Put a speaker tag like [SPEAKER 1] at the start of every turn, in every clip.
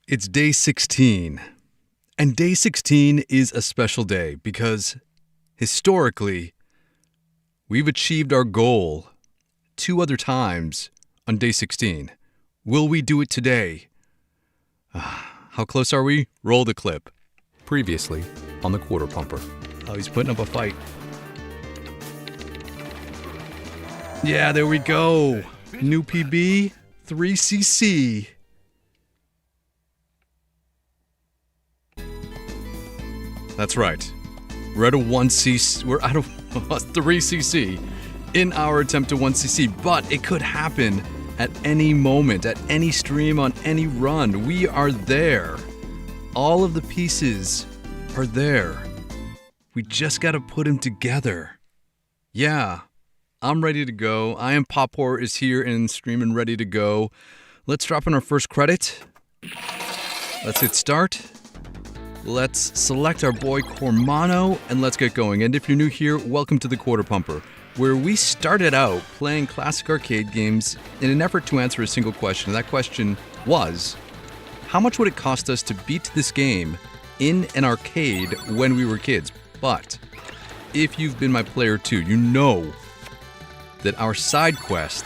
[SPEAKER 1] It's day 16. And day 16 is a special day because, historically, we've achieved our goal 2 other times on day 16. Will we do it today? How close are we? Roll the clip. Previously on the Quarter Pumper. Oh, he's putting up a fight. Yeah, there we go. New PB, 3cc. That's right. We're at a 1cc. We're at a 3cc in our attempt to 1cc, but it could happen at any moment, at any stream, on any run. We are there. All of the pieces are there. We just got to put them together. Yeah, I'm ready to go. I am Pop Horror is here and streaming ready to go. Let's drop in our first credit. Let's hit start. Let's select our boy Cormano and let's get going. And if you're new here, welcome to the Quarter Pumper, where we started out playing classic arcade games in an effort to answer a single question. That question was, how much would it cost us to beat this game in an arcade when we were kids? But if you've been my player too, you know that our side quest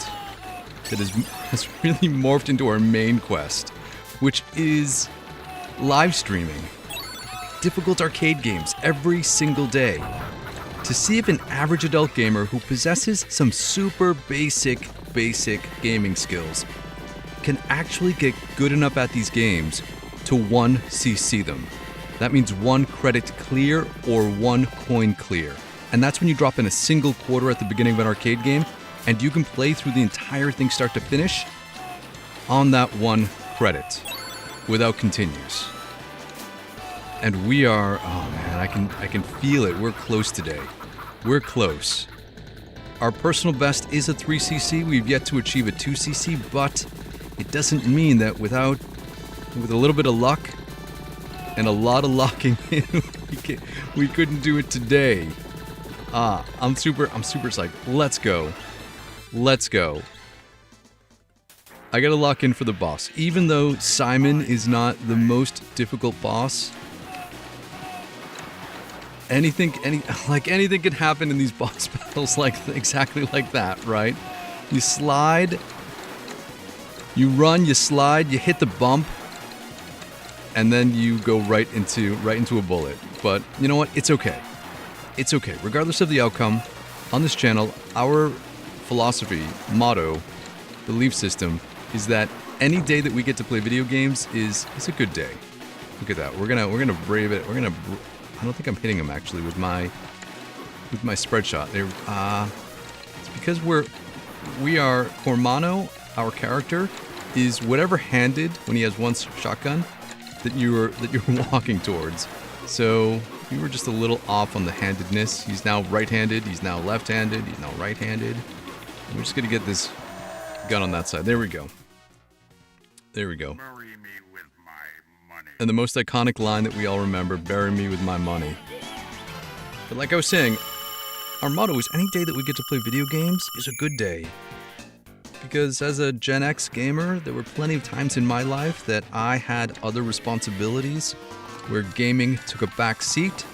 [SPEAKER 1] that has really morphed into our main quest, which is live streaming difficult arcade games every single day to see if an average adult gamer who possesses some super basic gaming skills can actually get good enough at these games to 1cc them. That means 1 credit clear or 1 coin clear. And that's when you drop in a single quarter at the beginning of an arcade game and you can play through the entire thing start to finish on that 1 credit without continues. And we are, oh man, I can feel it. We're close today. We're close. Our personal best is a 3cc. We've yet to achieve a 2cc, but it doesn't mean that with a little bit of luck and a lot of locking in, we couldn't do it today. I'm super psyched. Let's go. Let's go. I gotta lock in for the boss. Even though Simon is not the most difficult boss, anything could happen in these boss battles, exactly like that, right? You slide, you run, you slide, you hit the bump, and then you go right into a bullet. But you know what? It's okay. It's okay. Regardless of the outcome, on this channel, our philosophy, motto, belief system is that any day that we get to play video games is a good day. Look at that. We're gonna brave it. I don't think I'm hitting him actually with my spread shot. It's because we are Cormano. Our character is whatever handed when he has one shotgun that you're walking towards. So we were just a little off on the handedness. He's now right-handed. He's now left-handed. He's now right-handed. And we're just gonna get this gun on that side. There we go. There we go. And the most iconic line that we all remember, bury me with my money. But like I was saying, our motto is any day that we get to play video games is a good day. Because as a Gen X gamer, there were plenty of times in my life that I had other responsibilities where gaming took a back seat.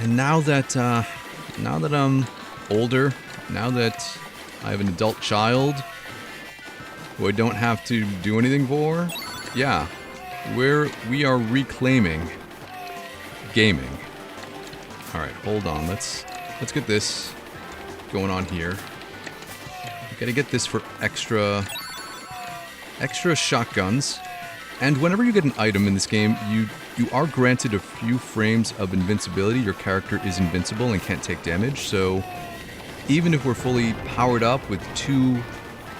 [SPEAKER 1] And now that I'm older, now that I have an adult child who I don't have to do anything for, yeah. We are reclaiming gaming. All right, hold on. Let's get this going on here. We gotta get this for extra shotguns. And whenever you get an item in this game, you are granted a few frames of invincibility. Your character is invincible and can't take damage. So even if we're fully powered up with 2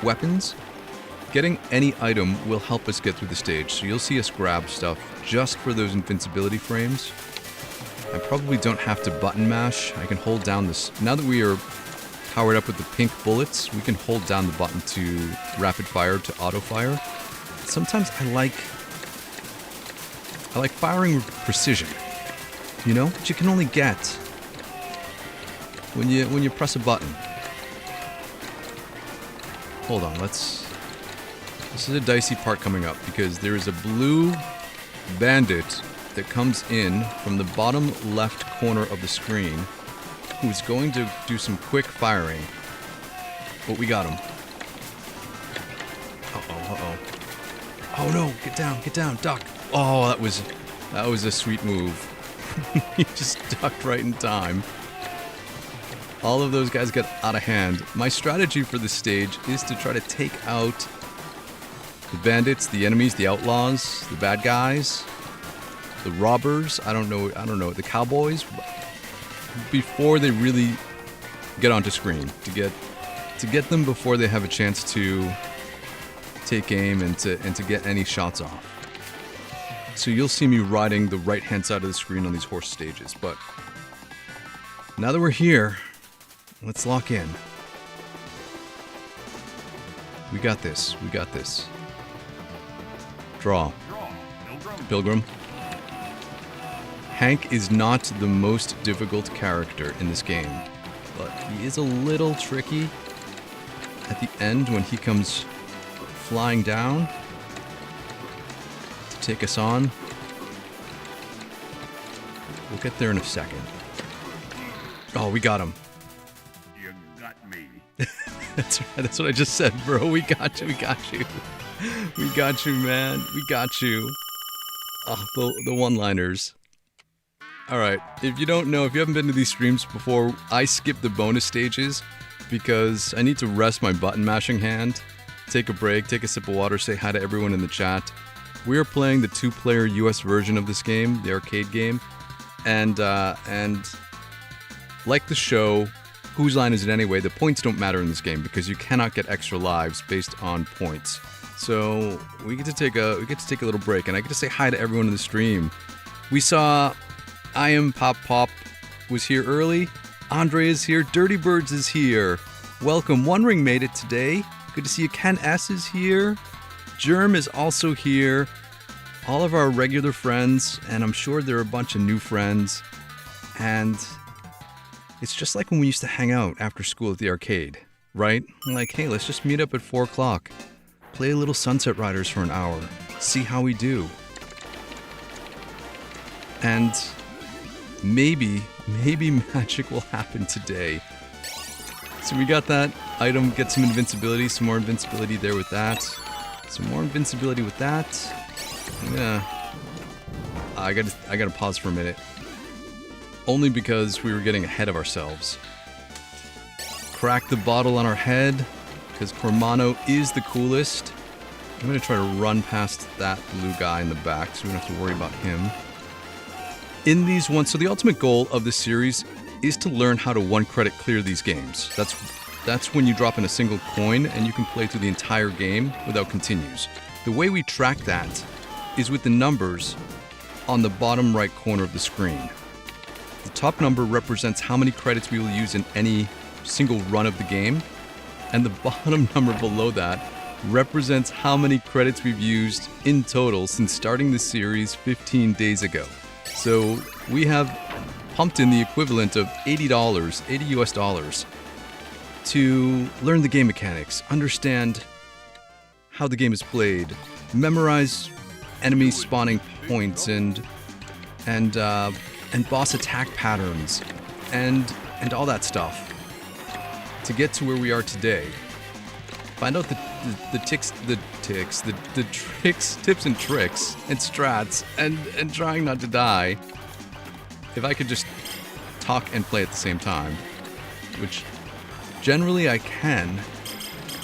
[SPEAKER 1] weapons, getting any item will help us get through the stage, so you'll see us grab stuff just for those invincibility frames. I probably don't have to button mash. I can hold down this. Now that we are powered up with the pink bullets, we can hold down the button to rapid fire, to auto fire. Sometimes I like firing with precision, you know, which you can only get when you press a button. Hold on, let's This is a dicey part coming up because there is a blue bandit that comes in from the bottom left corner of the screen who's going to do some quick firing. But we got him. Uh-oh. Oh no, get down, duck. Oh, that was a sweet move. He just ducked right in time. All of those guys got out of hand. My strategy for this stage is to try to take out the bandits, the enemies, the outlaws, the bad guys, the robbers, I don't know, the cowboys, before they really get onto screen, to get them before they have a chance to take aim and to get any shots off. So you'll see me riding the right-hand side of the screen on these horse stages, but now that we're here, let's lock in. We got this. Draw. Pilgrim. Hank is not the most difficult character in this game, but he is a little tricky at the end when he comes flying down to take us on. We'll get there in a second. Oh, we got him.
[SPEAKER 2] You got me.
[SPEAKER 1] That's right, that's what I just said, bro. We got you. We got you, man. We got you. Oh, the one-liners. Alright, if you don't know, if you haven't been to these streams before, I skip the bonus stages because I need to rest my button mashing hand, take a break, take a sip of water, say hi to everyone in the chat. We are playing the 2-player US version of this game, the arcade game, and like the show, whose line is it anyway, the points don't matter in this game because you cannot get extra lives based on points. So we get to take a little break, and I get to say hi to everyone in the stream. We saw I Am Pop was here early. Andre is here. Dirty Birds is here. Welcome. One Ring made it today. Good to see you. Ken S is here. Germ is also here. All of our regular friends, and I'm sure there are a bunch of new friends. And it's just like when we used to hang out after school at the arcade, right? Like, hey, let's just meet up at 4 o'clock. Play a little Sunsetriders for an hour. See how we do. And maybe magic will happen today. So we got that item, get some invincibility, some more invincibility there with that. Some more invincibility with that. Yeah. I gotta pause for a minute. Only because we were getting ahead of ourselves. Crack the bottle on our head, because Cormano is the coolest. I'm gonna try to run past that blue guy in the back so we don't have to worry about him. In these ones, so the ultimate goal of this series is to learn how to 1-credit clear these games. That's when you drop in a single coin and you can play through the entire game without continues. The way we track that is with the numbers on the bottom right corner of the screen. The top number represents how many credits we will use in any single run of the game, and the bottom number below that represents how many credits we've used in total since starting the series 15 days ago. So we have pumped in the equivalent of $80, 80 US dollars, to learn the game mechanics, understand how the game is played, memorize enemy spawning points and boss attack patterns and all that stuff to get to where we are today. Find out the tricks, tips and tricks and strats and trying not to die. If I could just talk and play at the same time, which generally I can,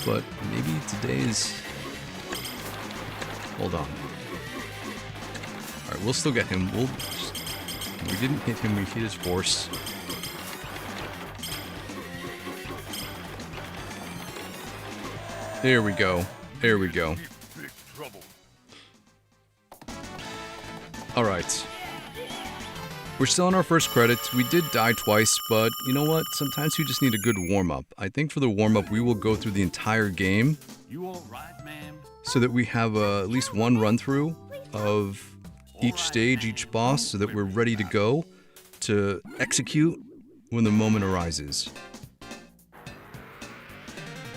[SPEAKER 1] but maybe today is... Hold on. Alright, we'll still get him. We didn't hit him, we hit his horse. There we go. There we go. Alright. We're still on our first credits. We did die twice, but you know what? Sometimes you just need a good warm-up. I think for the warm-up, we will go through the entire game.
[SPEAKER 2] You all right, ma'am?
[SPEAKER 1] So that we have at least one run-through of each stage, each boss, so that we're ready to go to execute when the moment arises.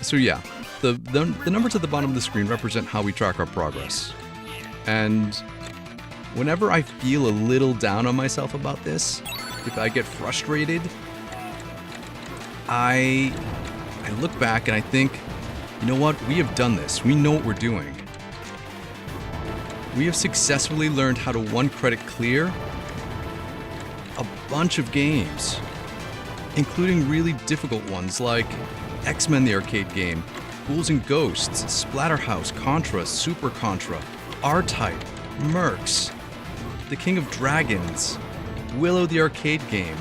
[SPEAKER 1] So yeah, the numbers at the bottom of the screen represent how we track our progress. And whenever I feel a little down on myself about this, if I get frustrated, I look back and I think, you know what? We have done this. We know what we're doing. We have successfully learned how to one credit clear a bunch of games, including really difficult ones like X-Men the arcade game, Ghouls N Ghosts, Splatterhouse, Contra, Super Contra, R-Type, Mercs, The King of Dragons, Willow the arcade game,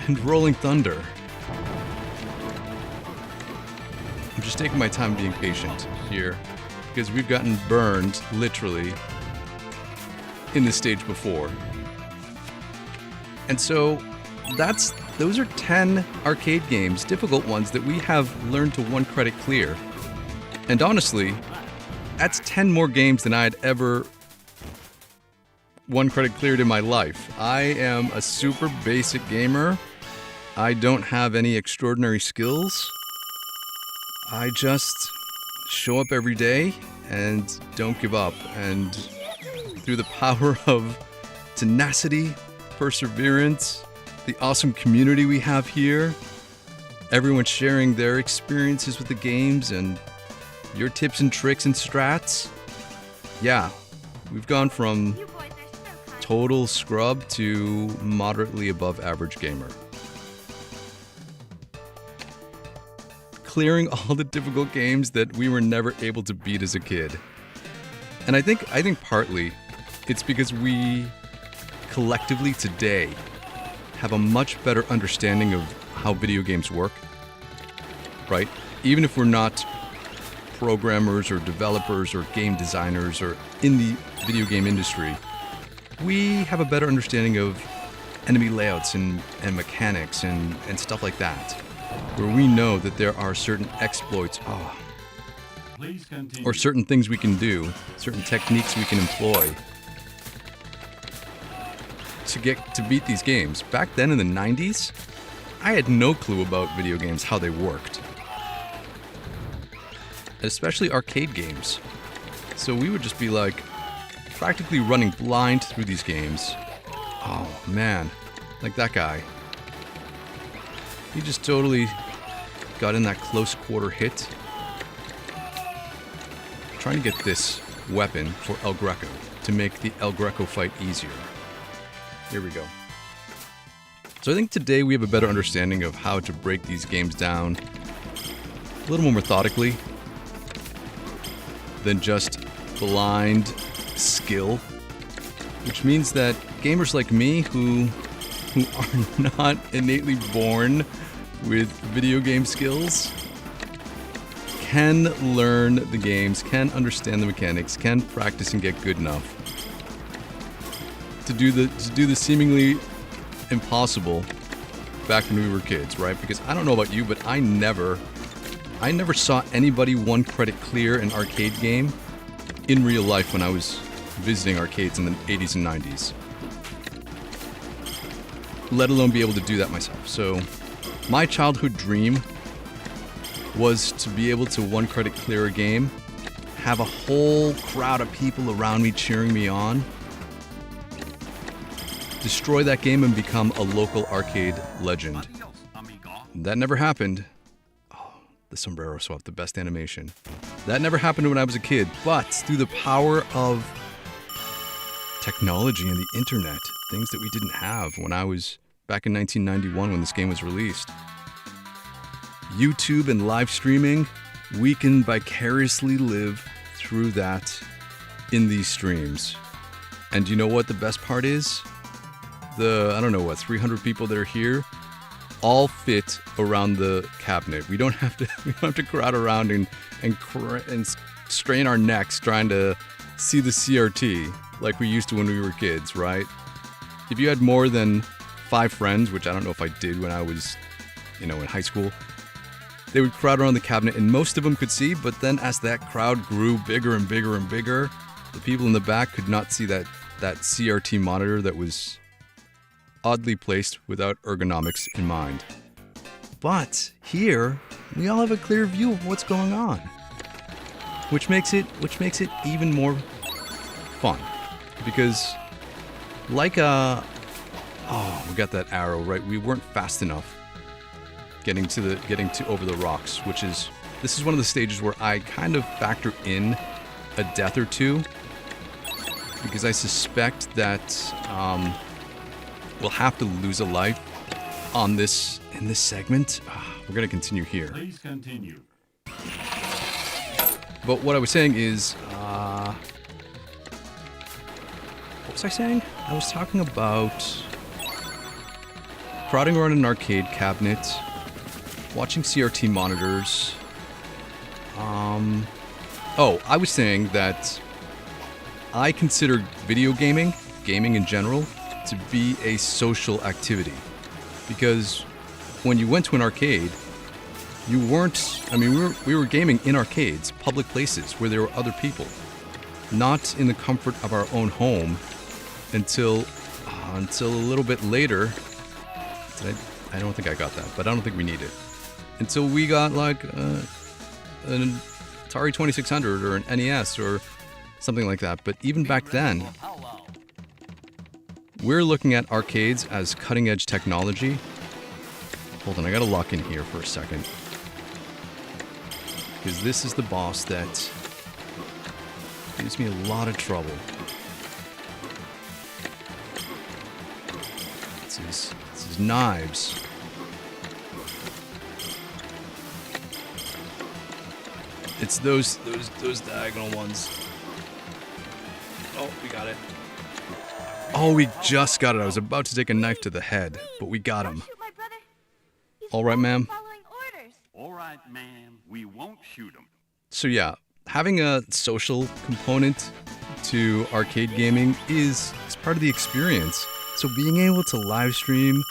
[SPEAKER 1] and Rolling Thunder. I'm just taking my time being patient here, because we've gotten burned, literally, in this stage before. And so, those are 10 arcade games, difficult ones, that we have learned to one credit clear. And honestly, that's 10 more games than I'd ever one credit cleared in my life. I am a super basic gamer. I don't have any extraordinary skills. I just show up every day and don't give up. And through the power of tenacity, perseverance, the awesome community we have here, everyone sharing their experiences with the games and your tips and tricks and strats. Yeah, we've gone from total scrub to moderately above average gamer. Clearing all the difficult games that we were never able to beat as a kid. And I think partly it's because we collectively today have a much better understanding of how video games work, right? Even if we're not programmers or developers or game designers or in the video game industry, we have a better understanding of enemy layouts and mechanics and stuff like that, where we know that there are certain exploits, or certain things we can do, certain techniques we can employ to beat these games. Back then in the 90s, I had no clue about video games, how they worked. Especially arcade games. So we would just be like practically running blind through these games. Oh man, like that guy. He just totally got in that close quarter hit. Trying to get this weapon for El Greco to make the El Greco fight easier. Here we go. So I think today we have a better understanding of how to break these games down a little more methodically than just blind skill, which means that gamers like me who are not innately born with video game skills can learn the games, can understand the mechanics, can practice and get good enough to do the seemingly impossible back when we were kids, right? Because I don't know about you, but I never saw anybody one credit clear an arcade game in real life when I was visiting arcades in the 80s and 90s. Let alone be able to do that myself. So my childhood dream was to be able to one credit clear a game, have a whole crowd of people around me cheering me on, destroy that game and become a local arcade legend. That never happened. Oh, the sombrero swap, the best animation. That never happened when I was a kid, but through the power of technology and the internet, things that we didn't have when I was back in 1991 when this game was released, YouTube and live streaming, we can vicariously live through that in these streams. And you know what the best part is? The, 300 people that are here all fit around the cabinet. We don't have to crowd around and strain our necks trying to see the CRT like we used to when we were kids, right? If you had more than 5 friends, which I don't know if I did when I was, in high school, they would crowd around the cabinet and most of them could see, but then as that crowd grew bigger and bigger and bigger, the people in the back could not see that CRT monitor that was oddly placed without ergonomics in mind. But here, we all have a clear view of what's going on, which makes it even more fun. Because, like oh, we got that arrow right. We weren't fast enough getting to over the rocks, this is one of the stages where I kind of factor in a death or two, because I suspect that we'll have to lose a life in this segment. We're gonna continue here.
[SPEAKER 2] Please continue.
[SPEAKER 1] But what I was saying is, what was I saying? I was talking about crowding around an arcade cabinet, watching CRT monitors. I was saying that I consider video gaming in general, to be a social activity. Because when you went to an arcade, you weren't, we were gaming in arcades, public places where there were other people. Not in the comfort of our own home until a little bit later. I don't think I got that, but I don't think we need it. Until we got like an Atari 2600 or an NES or something like that. But even back then, we're looking at arcades as cutting-edge technology. Hold on, I gotta lock in here for a second. Because this is the boss that gives me a lot of trouble. It's his knives. It's those diagonal ones. Oh, we got it. Oh, we just got it. I was about to take a knife to the head, but we got him.
[SPEAKER 3] Shoot my brother. He's
[SPEAKER 1] All right, ma'am.
[SPEAKER 3] following orders.
[SPEAKER 2] All right, ma'am. We won't shoot him.
[SPEAKER 1] So yeah, having a social component to arcade gaming is part of the experience. So being able to live stream,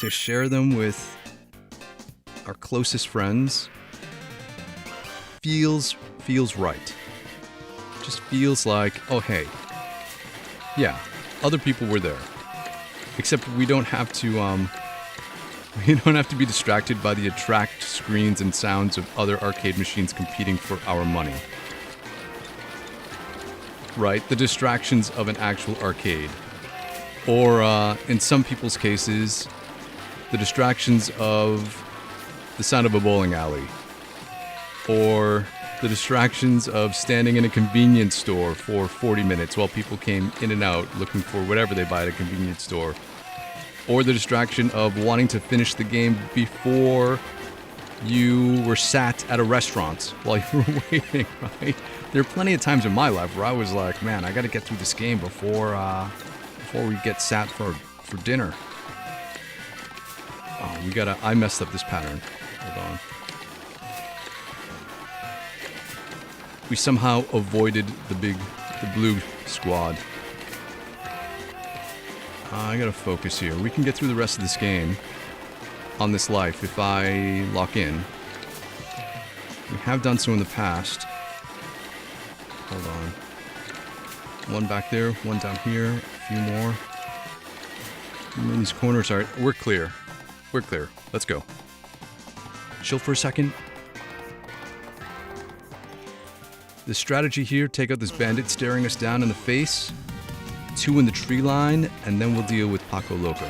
[SPEAKER 1] to share them with our closest friends, feels right. Just feels like, oh hey, yeah, other people were there. Except we don't have to be distracted by the attract screens and sounds of other arcade machines competing for our money. Right? The distractions of an actual arcade. Or, in some people's cases, the distractions of the sound of a bowling alley. Or the distractions of standing in a convenience store for 40 minutes while people came in and out looking for whatever they buy at a convenience store. Or the distraction of wanting to finish the game before you were sat at a restaurant while you were waiting, right? There are plenty of times in my life where I was like, man, I gotta get through this game before we get sat for dinner. Oh, I messed up this pattern. Hold on. We somehow avoided the blue squad. I gotta focus here. We can get through the rest of this game on this life if I lock in. We have done so in the past. Hold on. One back there, one down here, a few more. In these corners, alright, we're clear. We're clear. Let's go. Chill for a second. The strategy here, take out this bandit staring us down in the face. 2 in the tree line, and then we'll deal with Paco Loco.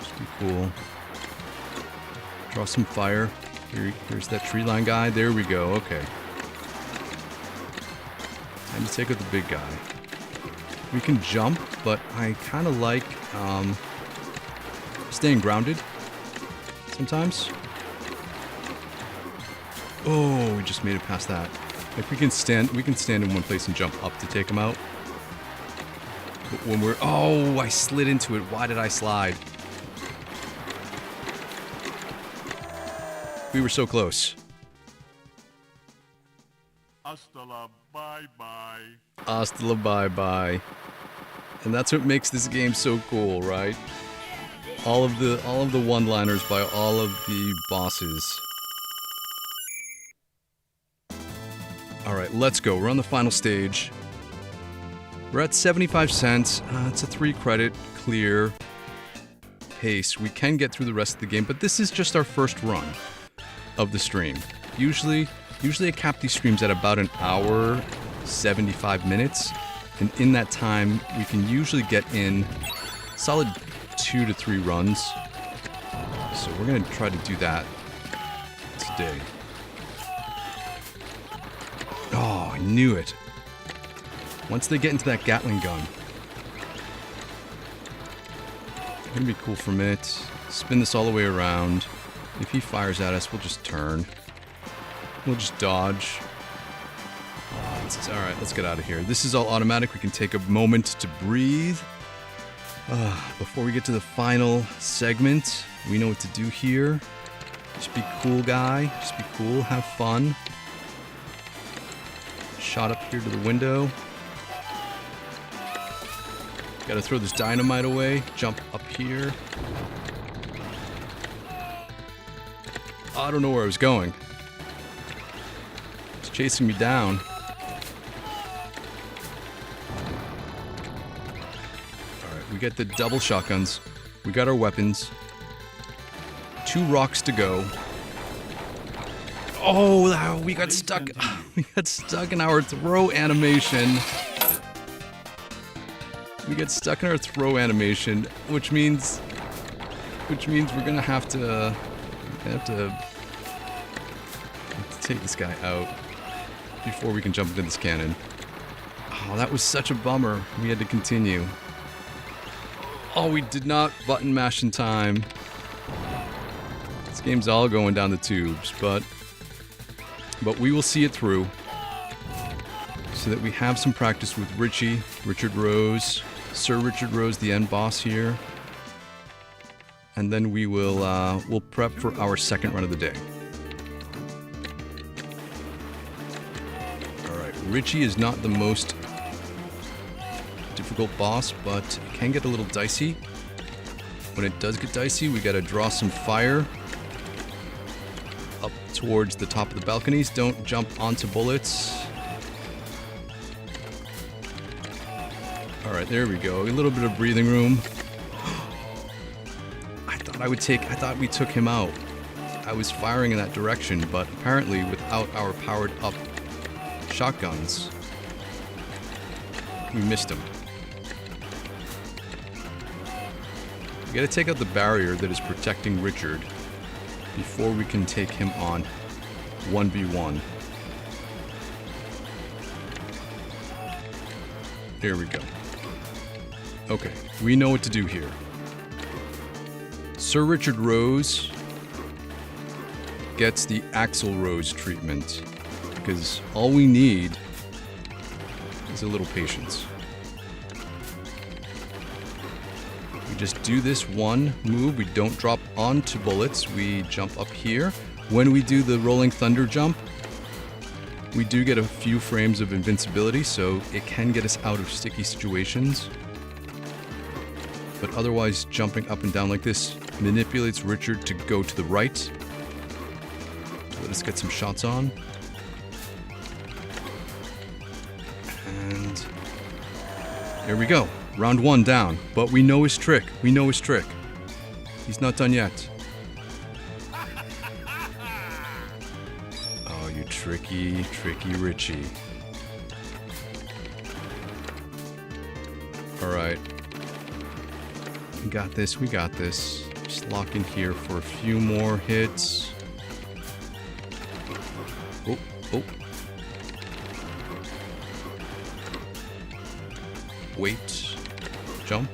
[SPEAKER 1] Just be cool. Draw some fire. Here's that tree line guy. There we go. Okay. Time to take out the big guy. We can jump, but I kind of like staying grounded sometimes. Oh, we just made it past that. If we can stand in one place and jump up to take him out. But when I slid into it. Why did I slide? We were so close.
[SPEAKER 2] Hasta la bye-bye.
[SPEAKER 1] Hasta la bye-bye. And that's what makes this game so cool, right? All of the one-liners by all of the bosses. Alright, let's go. We're on the final stage. We're at 75 cents. It's a 3 credit, clear, pace, we can get through the rest of the game, but this is just our first run of the stream. Usually I cap these streams at about an hour, 75 minutes, and in that time, we can usually get in solid 2 to 3 runs. So we're gonna try to do that today. Oh, I knew it. Once they get into that Gatling gun, gonna be cool for a minute. Spin this all the way around. If he fires at us, we'll just turn. We'll just dodge. Alright, let's get out of here. This is all automatic. We can take a moment to breathe. Before we get to the final segment, we know what to do here. Just be cool, guy. Just be cool. Have fun. Shot up here to the window. Gotta throw this dynamite away. Jump up here. I don't know where I was going. It's chasing me down. Alright, we get the double shotguns. We got our weapons. 2 rocks to go. Oh, we got stuck. We got stuck in our throw animation. We get stuck in our throw animation, which means we're gonna have to take this guy out before we can jump into this cannon. Oh, that was such a bummer. We had to continue. Oh, we did not button mash in time. This game's all going down the tubes, but we will see it through so that we have some practice with Richard Rose, Sir Richard Rose, the end boss here. And then we'll prep for our second run of the day. Alright, Richie is not the most difficult boss, but it can get a little dicey. When it does get dicey, we gotta draw some fire up towards the top of the balconies. Don't jump onto bullets. Alright, there we go. A little bit of breathing room. I thought we took him out. I was firing in that direction, but apparently without our powered up shotguns, we missed him. We gotta take out the barrier that is protecting Richard before we can take him on 1v1. There we go. Okay, we know what to do here. Sir Richard Rose gets the Axl Rose treatment because all we need is a little patience. We just do this one move. We don't drop onto bullets. We jump up here. When we do the Rolling Thunder jump, we do get a few frames of invincibility, so it can get us out of sticky situations. But otherwise, jumping up and down like this manipulates Richard to go to the right. So let us get some shots on. And there we go. Round 1 down. But we know his trick. We know his trick. He's not done yet. Oh, you tricky, tricky Richie. Alright. We got this, we got this. Just lock in here for a few more hits. Oh, oh. Wait. Jump.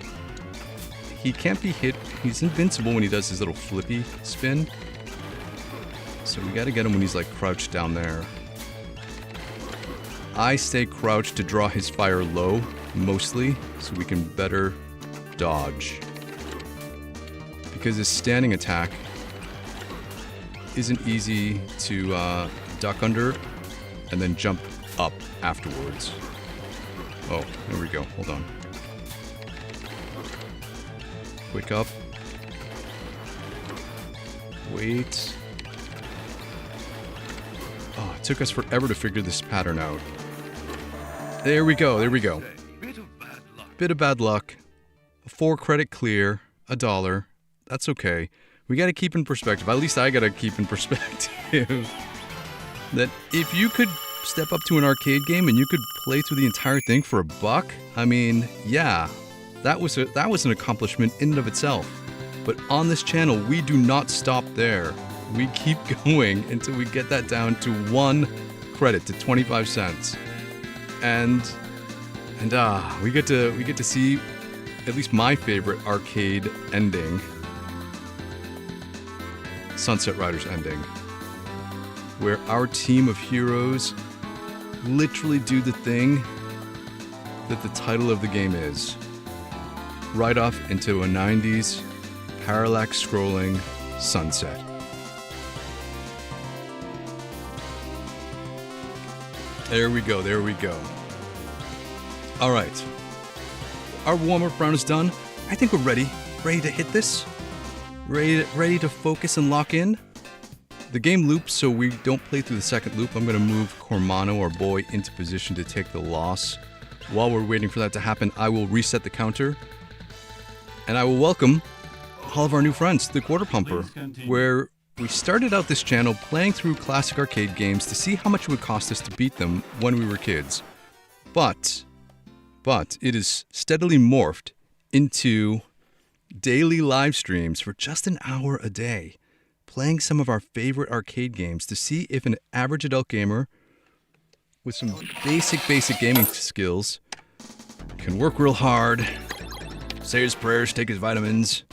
[SPEAKER 1] He can't be hit. He's invincible when he does his little flippy spin. So we gotta get him when he's like crouched down there. I stay crouched to draw his fire low, mostly, so we can better dodge. Because his standing attack isn't easy to duck under and then jump up afterwards. Oh, there we go. Hold on. Quick up. Wait. Oh, it took us forever to figure this pattern out. There we go, there we go. Bit of bad luck. A 4 credit clear, $1. That's okay. We got to keep in perspective. At least I got to keep in perspective that if you could step up to an arcade game and you could play through the entire thing for $1, I mean, yeah, that was an accomplishment in and of itself. But on this channel, we do not stop there. We keep going until we get that down to 1 credit, to 25 cents. And we get to see at least my favorite arcade ending, Sunsetriders ending, where our team of heroes literally do the thing that the title of the game is. Right off into a 90s parallax scrolling sunset. There we go, there we go. All right. Our warm-up round is done. I think we're ready to hit this. Ready to focus and lock in. The game loops, so we don't play through the second loop. I'm going to move Cormano, our boy, into position to take the loss. While we're waiting for that to happen, I will reset the counter. And I will welcome all of our new friends to the Quarter Pumper, where we started out this channel playing through classic arcade games to see how much it would cost us to beat them when we were kids. But it is steadily morphed into daily live streams for just an hour a day, playing some of our favorite arcade games to see if an average adult gamer with some basic gaming skills can work real hard, say his prayers, take his vitamins,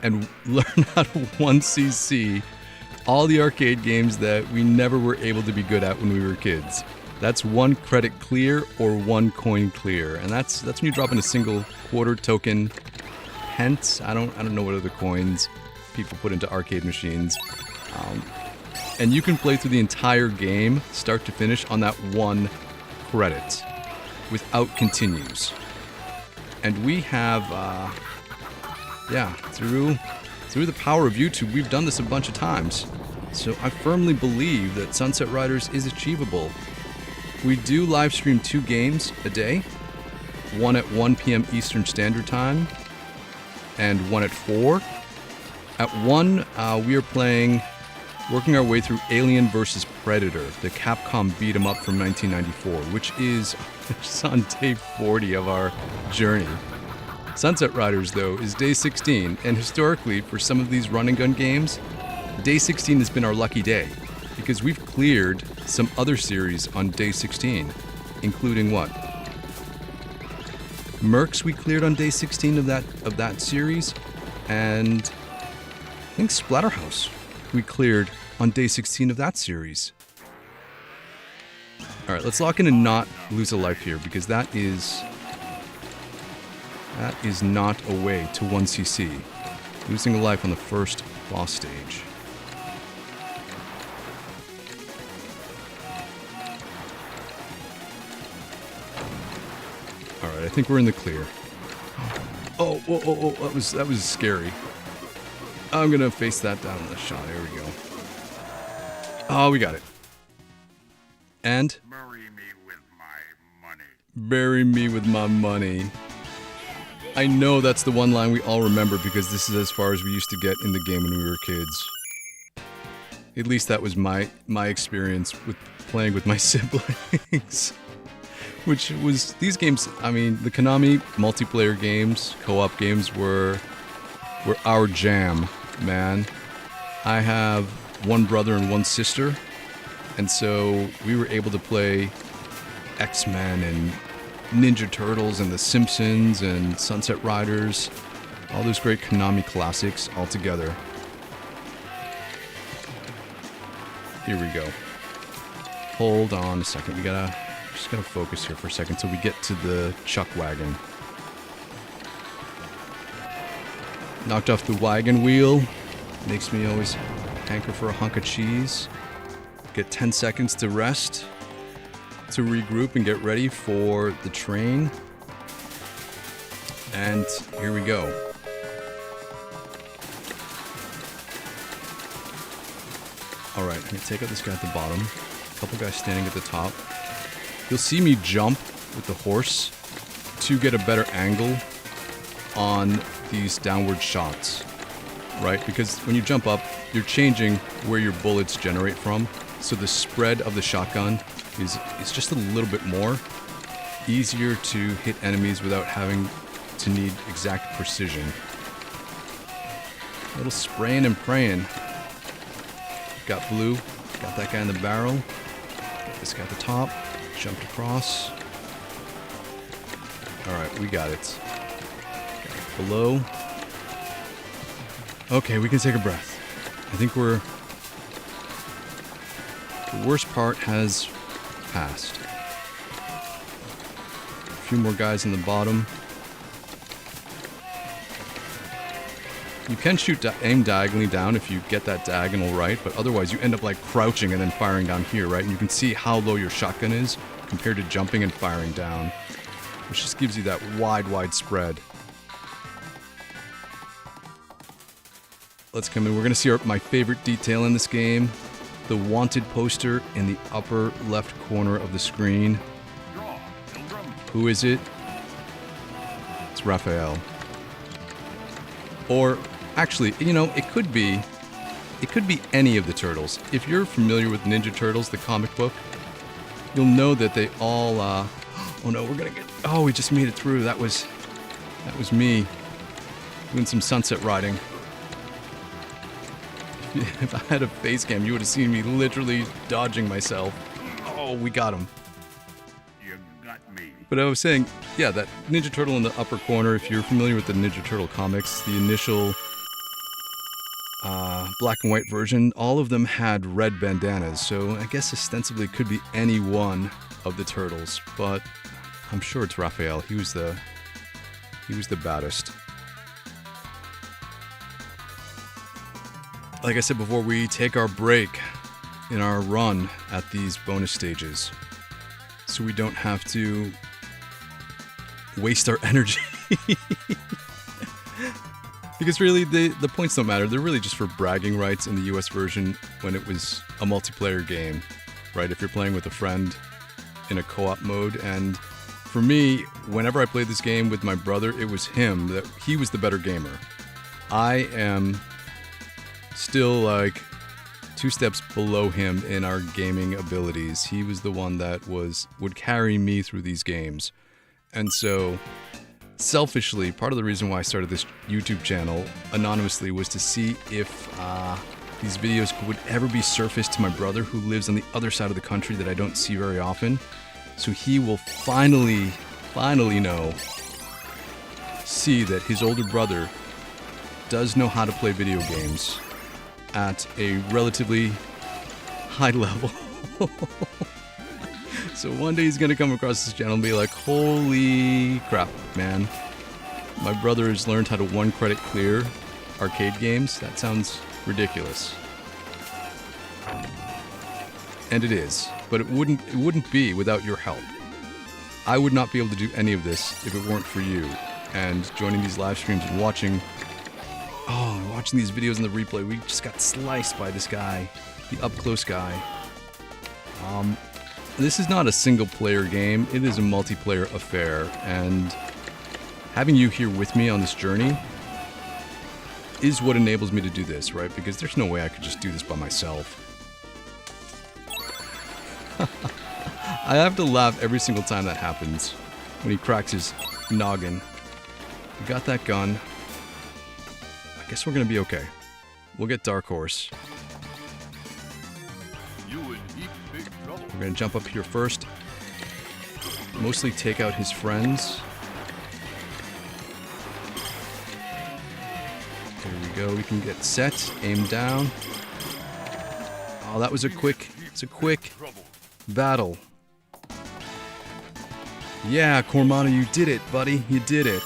[SPEAKER 1] and learn how to 1cc all the arcade games that we never were able to be good at when we were kids. That's 1 credit clear or 1 coin clear, and that's when you drop in a single quarter token, pence. I don't know what other coins people put into arcade machines, and you can play through the entire game, start to finish, on that 1 credit without continues. And we have, through the power of YouTube, we've done this a bunch of times. So I firmly believe that Sunsetriders is achievable. We do live stream 2 games a day, 1 at 1 p.m. Eastern Standard Time, and 1 at 4. At 1, we are working our way through Alien vs. Predator, the Capcom beat-em-up from 1994, which is on day 40 of our journey. Sunsetriders, though, is day 16, and historically, for some of these run-and-gun games, day 16 has been our lucky day, because we've cleared some other series on day 16, including what? Mercs we cleared on day 16 of that series, and I think Splatterhouse we cleared on day 16 of that series. Alright, let's lock in and not lose a life here, because that is not a way to 1cc. Losing a life on the first boss stage. Alright, I think we're in the clear. Oh, whoa, that was scary. I'm gonna face that down in the shot. There we go. Oh, we got it. And?
[SPEAKER 2] Bury me with my money.
[SPEAKER 1] Bury me with my money. I know that's the one line we all remember because this is as far as we used to get in the game when we were kids. At least that was my experience with playing with my siblings. Which was, these games, I mean, the Konami multiplayer games, co-op games were our jam, man. I have 1 brother and 1 sister, and so we were able to play X-Men and Ninja Turtles and The Simpsons and Sunsetriders, all those great Konami classics all together. Here we go. Hold on a second. Just gotta focus here for a second till we get to the chuck wagon. Knocked off the wagon wheel. Makes me always hanker for a hunk of cheese. Get 10 seconds to rest, to regroup and get ready for the train. And here we go. Alright, I'm gonna take out this guy at the bottom. A couple guys standing at the top. You'll see me jump with the horse to get a better angle on these downward shots. right? Because when you jump up, you're changing where your bullets generate from. So the spread of the shotgun is just a little bit more. Easier to hit enemies without having to need exact precision. A little spraying and praying. Got blue. Got that guy in the barrel. Got this guy at the top. Jumped across. Alright, we got it. Got it below. Okay, we can take a breath. I think the worst part has passed. A few more guys in the bottom. You can aim diagonally down if you get that diagonal right, but otherwise you end up like crouching and then firing down here, right? And you can see how low your shotgun is compared to jumping and firing down, which just gives you that wide spread. Let's come in. We're going to see my favorite detail in this game. The wanted poster in the upper left corner of the screen. Who is it? It's Raphael. Or, actually, you know, it could be any of the Turtles. If you're familiar with Ninja Turtles, the comic book, you'll know that they all, oh no, oh, we just made it through. That was me doing some sunset riding. If I had a face cam, you would have seen me literally dodging myself. Oh, we got him.
[SPEAKER 2] You got me.
[SPEAKER 1] But I was saying, yeah, that Ninja Turtle in the upper corner, if you're familiar with the Ninja Turtle comics, the initial black and white version, all of them had red bandanas, so I guess ostensibly it could be any one of the Turtles, but I'm sure it's Raphael. He was the baddest. Like I said before, we take our break in our run at these bonus stages, so we don't have to waste our energy. Because really, the points don't matter. They're really just for bragging rights in the US version when it was a multiplayer game, right? If you're playing with a friend in a co-op mode. And for me, whenever I played this game with my brother, it was him. That he was the better gamer. I am still like 2 steps below him in our gaming abilities. He was the one that would carry me through these games. And so, selfishly, part of the reason why I started this YouTube channel anonymously was to see if these videos would ever be surfaced to my brother who lives on the other side of the country that I don't see very often. So he will finally see that his older brother does know how to play video games at a relatively high level. So one day he's gonna come across this channel and be like, holy crap, man. My brother has learned how to 1-credit clear arcade games. That sounds ridiculous. And it is, but it wouldn't be without your help. I would not be able to do any of this if it weren't for you. And joining these live streams and watching these videos in the replay, we just got sliced by this guy, the up-close guy. This is not a single-player game, it is a multiplayer affair, and having you here with me on this journey is what enables me to do this, right? Because there's no way I could just do this by myself. I have to laugh every single time that happens, when he cracks his noggin. We got that gun. I guess we're gonna be okay. We'll get Dark Horse. We're gonna jump up here first. Mostly take out his friends. There we go. We can get set, aim down. Oh, that was a quick battle. Yeah, Cormano, you did it, buddy. You did it.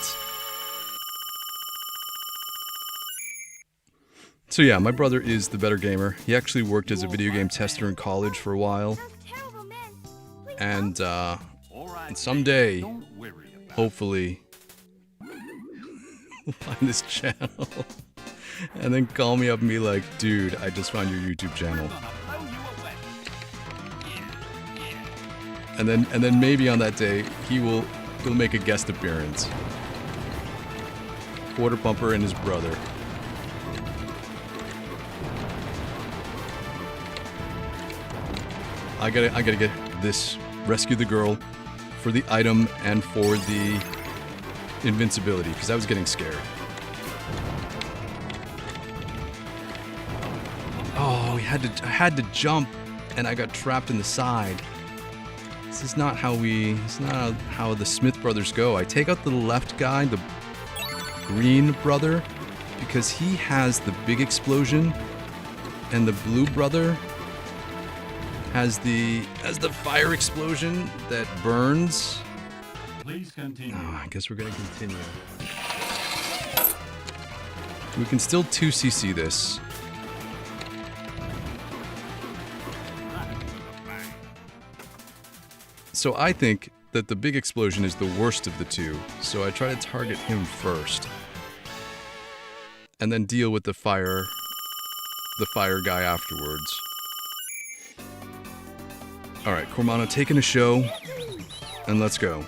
[SPEAKER 1] So yeah, my brother is the better gamer. He actually worked as a video game tester in college for a while. And someday, hopefully, we'll find this channel. And then call me up and be like, dude, I just found your YouTube channel. And then maybe on that day, he'll make a guest appearance. Quarter Pumper and his brother. I gotta get this. Rescue the girl for the item and for the invincibility, because I was getting scared. Oh, I had to jump, and I got trapped in the side. This is not how the Smith brothers go. I take out the left guy, the green brother, because he has the big explosion, and the blue brother has the fire explosion that burns.
[SPEAKER 2] Please continue.
[SPEAKER 1] Oh, I guess we're gonna continue. We can still 2cc this. So I think that the big explosion is the worst of the two, so I try to target him first. And then deal with the fire guy afterwards. Alright, Cormano taking a show, and let's go.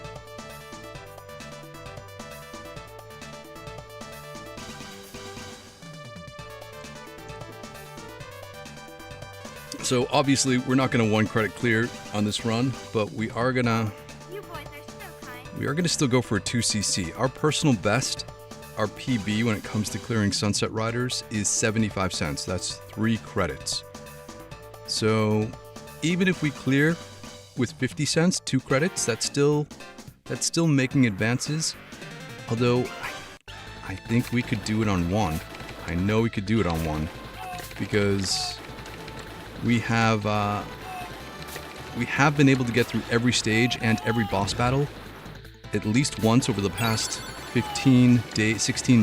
[SPEAKER 1] So obviously we're not gonna 1 credit clear on this run, but we are gonna
[SPEAKER 3] You boys are so kind.
[SPEAKER 1] still go for a 2cc. Our personal best, our PB when it comes to clearing Sunsetriders is 75 cents. That's 3 credits. So even if we clear with 50 cents, 2 credits, that's still making advances. Although I think we could do it on 1. I know we could do it on 1 because we have been able to get through every stage and every boss battle at least once over the past 16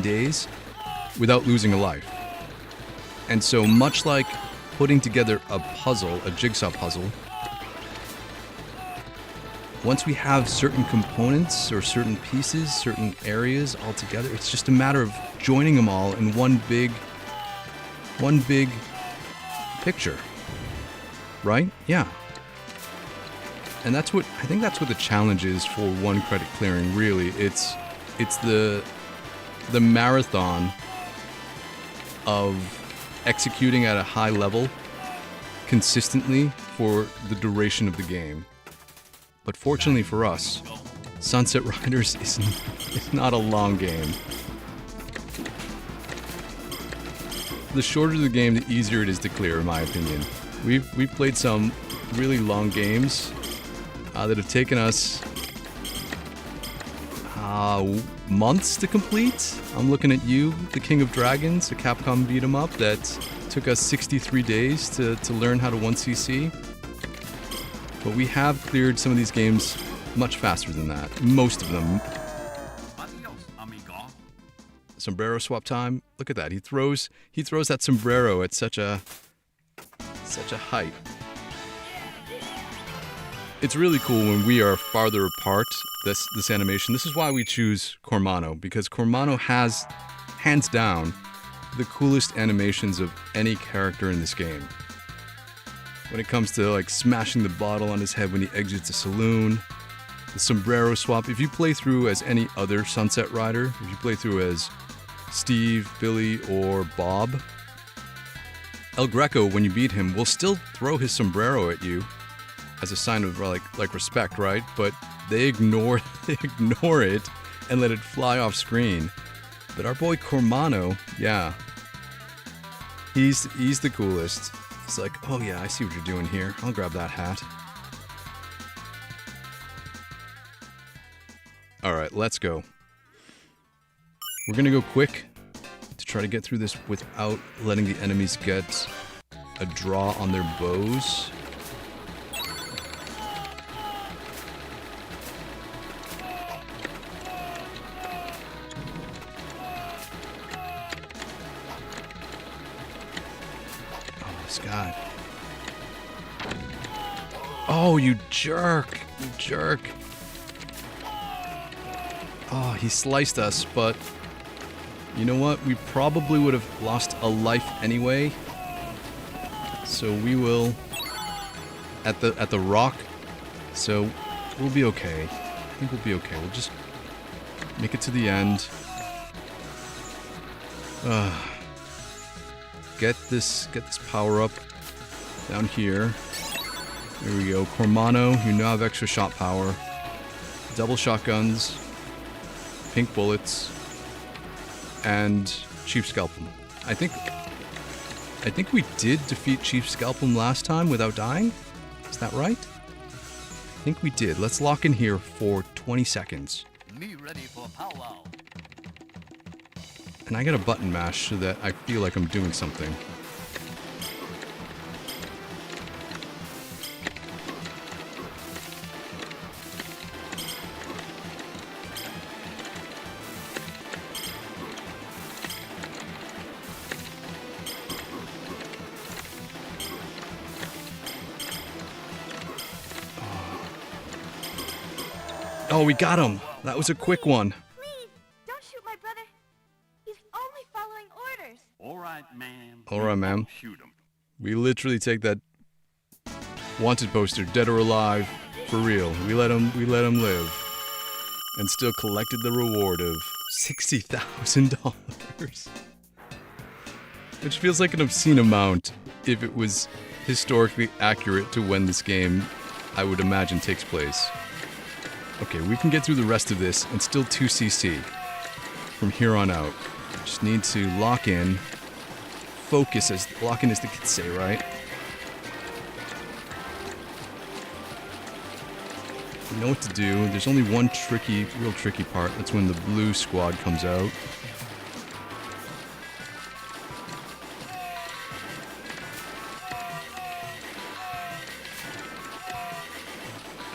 [SPEAKER 1] days without losing a life. And so much like putting together a puzzle, a jigsaw puzzle, once we have certain components or certain pieces, certain areas all together, it's just a matter of joining them all in one big picture. Right? Yeah. And I think that's what the challenge is for 1 credit clearing, really. It's the marathon of executing at a high level consistently for the duration of the game. But fortunately for us, Sunsetriders is not a long game. The shorter the game, the easier it is to clear, in my opinion. We've played some really long games that have taken us months to complete. I'm looking at you, the King of Dragons, a Capcom beat 'em up that took us 63 days to learn how to 1cc. But we have cleared some of these games much faster than that. Most of them.
[SPEAKER 2] Adios, amigo.
[SPEAKER 1] Sombrero swap time. Look at that. He throws that sombrero at such a height. It's really cool when we are farther apart, this animation. This is why we choose Cormano, because Cormano has, hands down, the coolest animations of any character in this game. When it comes to like smashing the bottle on his head when he exits a saloon, the sombrero swap. If you play through as any other Sunset Rider, if you play through as Steve, Billy, or Bob, El Greco, when you beat him, will still throw his sombrero at you as a sign of like respect, right? But they ignore it and let it fly off screen. But our boy Cormano, yeah, he's the coolest. It's like, oh yeah, I see what you're doing here. I'll grab that hat. All right, let's go. We're gonna go quick to try to get through this without letting the enemies get a draw on their bows. God. Oh, you jerk. You jerk. Oh, he sliced us, but you know what? We probably would have lost a life anyway. So we will at the rock. So we'll be okay. I think we'll be okay. We'll just make it to the end. Get this power up down here. There we go. Cormano, you now have extra shot power. Double shotguns. Pink bullets. And Chief Scalpum. I think we did defeat Chief Scalpum last time without dying. Is that right? I think we did. Let's lock in here for 20 seconds.
[SPEAKER 2] Me ready for powwow.
[SPEAKER 1] And I got a button mash so that I feel like I'm doing something. Oh, we got him. That was a quick one.
[SPEAKER 3] Please, don't shoot my brother. He's only following orders.
[SPEAKER 2] All right, ma'am.
[SPEAKER 1] All right, ma'am.
[SPEAKER 2] Shoot him.
[SPEAKER 1] We literally take that wanted poster, dead or alive, for real. We let him live, and still collected the reward of $60,000, which feels like an obscene amount if it was historically accurate to when this game, I would imagine, takes place. Okay, we can get through the rest of this and still 2cc from here on out. Just need to lock in. Focus, as lock in as the kids say, right? We know what to do. There's only one real tricky part. That's when the blue squad comes out.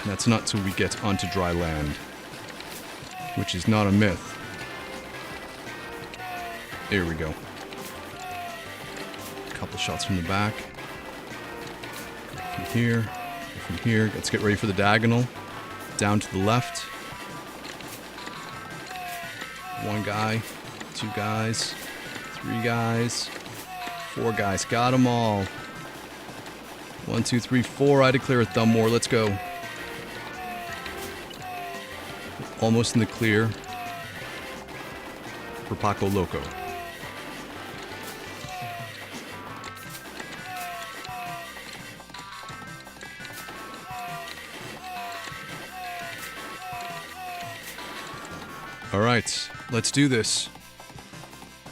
[SPEAKER 1] And that's not till we get onto dry land, which is not a myth. There we go. A couple shots from the back. From here. Let's get ready for the diagonal. Down to the left. One guy, two guys, three guys, four guys. Got them all. 1, 2, 3, 4. I declare a thumb war. Let's go. Almost in the clear for Paco Loco. All right, let's do this.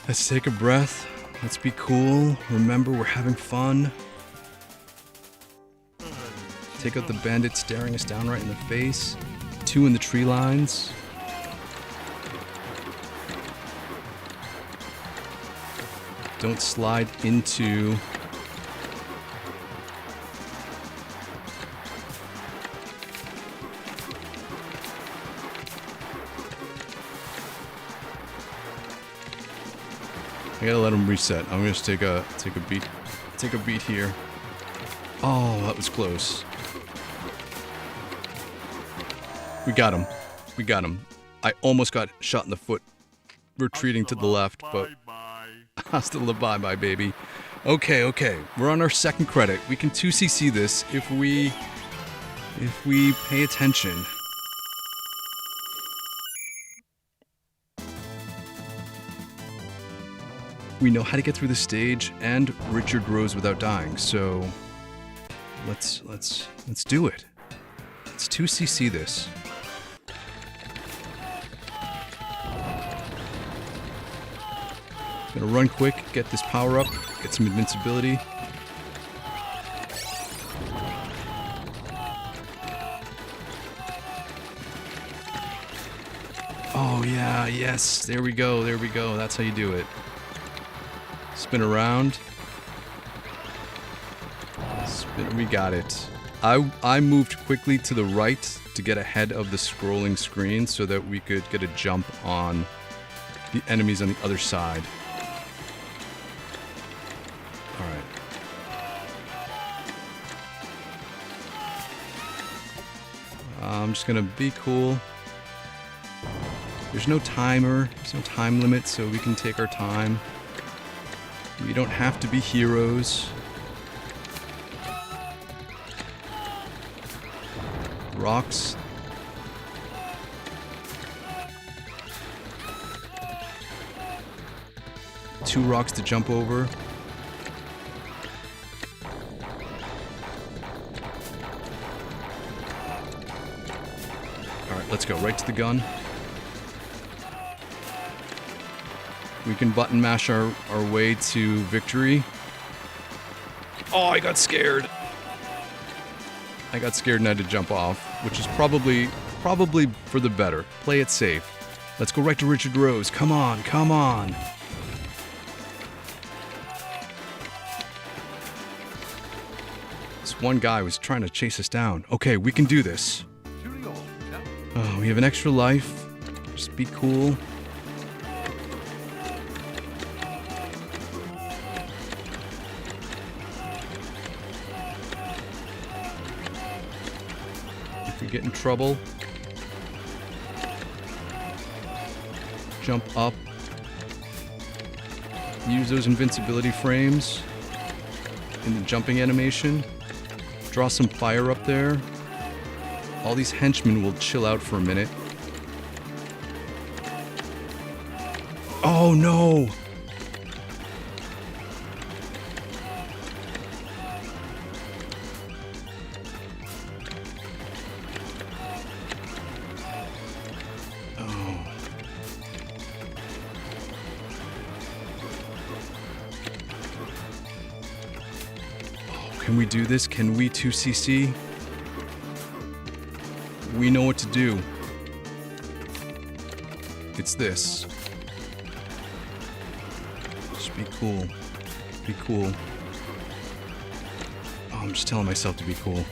[SPEAKER 1] Let's take a breath. Let's be cool. Remember, we're having fun. Take out the bandit staring us down right in the face. 2 in the tree lines. Don't slide into I gotta let him reset. I'm gonna just take a beat here. Oh, that was close. We got him. I almost got shot in the foot retreating to the left, but hasta la bye-bye, baby. Okay. We're on our second credit. We can 2cc this if we pay attention. We know how to get through the stage, and Richard rose without dying, so let's do it. Let's 2cc this. Gonna run quick, get this power up, get some invincibility. Oh yeah, yes, there we go, that's how you do it. Spin around. We got it. I moved quickly to the right to get ahead of the scrolling screen so that we could get a jump on the enemies on the other side. Alright. I'm just gonna be cool. There's no timer, there's no time limit, so we can take our time. We don't have to be heroes. Rocks. Two rocks to jump over. Let's go. Right to the gun. We can button mash our way to victory. Oh, I got scared. I got scared and had to jump off, which is probably for the better. Play it safe. Let's go right to Richard Rose. Come on, come on. This one guy was trying to chase us down. Okay, we can do this. Oh, we have an extra life. Just be cool. If we get in trouble, jump up. Use those invincibility frames in the jumping animation. Draw some fire up there. All these henchmen will chill out for a minute. Oh no! Can we do this? Can we 2cc? We know what to do. It's this. Just be cool. Be cool. Oh, I'm just telling myself to be cool.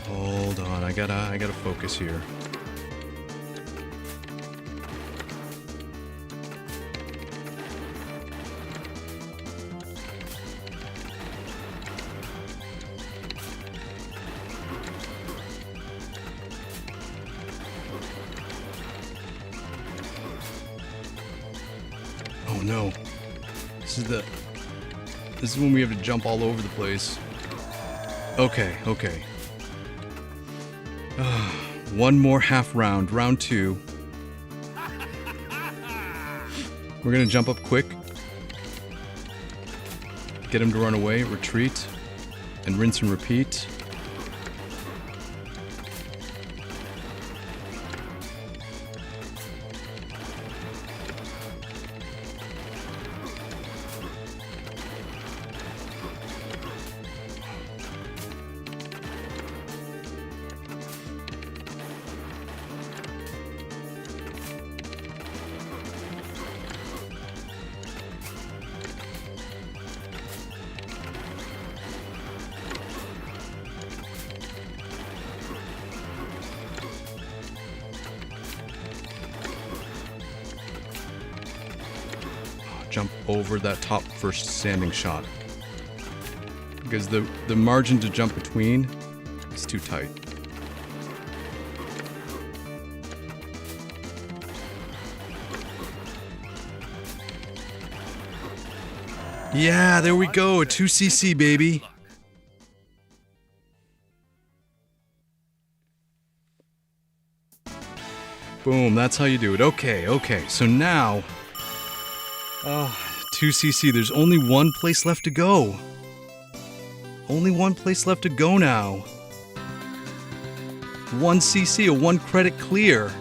[SPEAKER 1] Hold on, I gotta focus here. Oh no. This is when we have to jump all over the place. Okay, okay. One more half round, round 2. We're gonna jump up quick. Get him to run away, retreat, and rinse and repeat. Jump over that top first standing shot. Because the margin to jump between is too tight. Yeah, there we go. A 2cc, baby. Boom, that's how you do it. Okay, okay. So now... 2cc, there's only one place left to go. Only one place left to go now. 1cc, a 1 credit clear.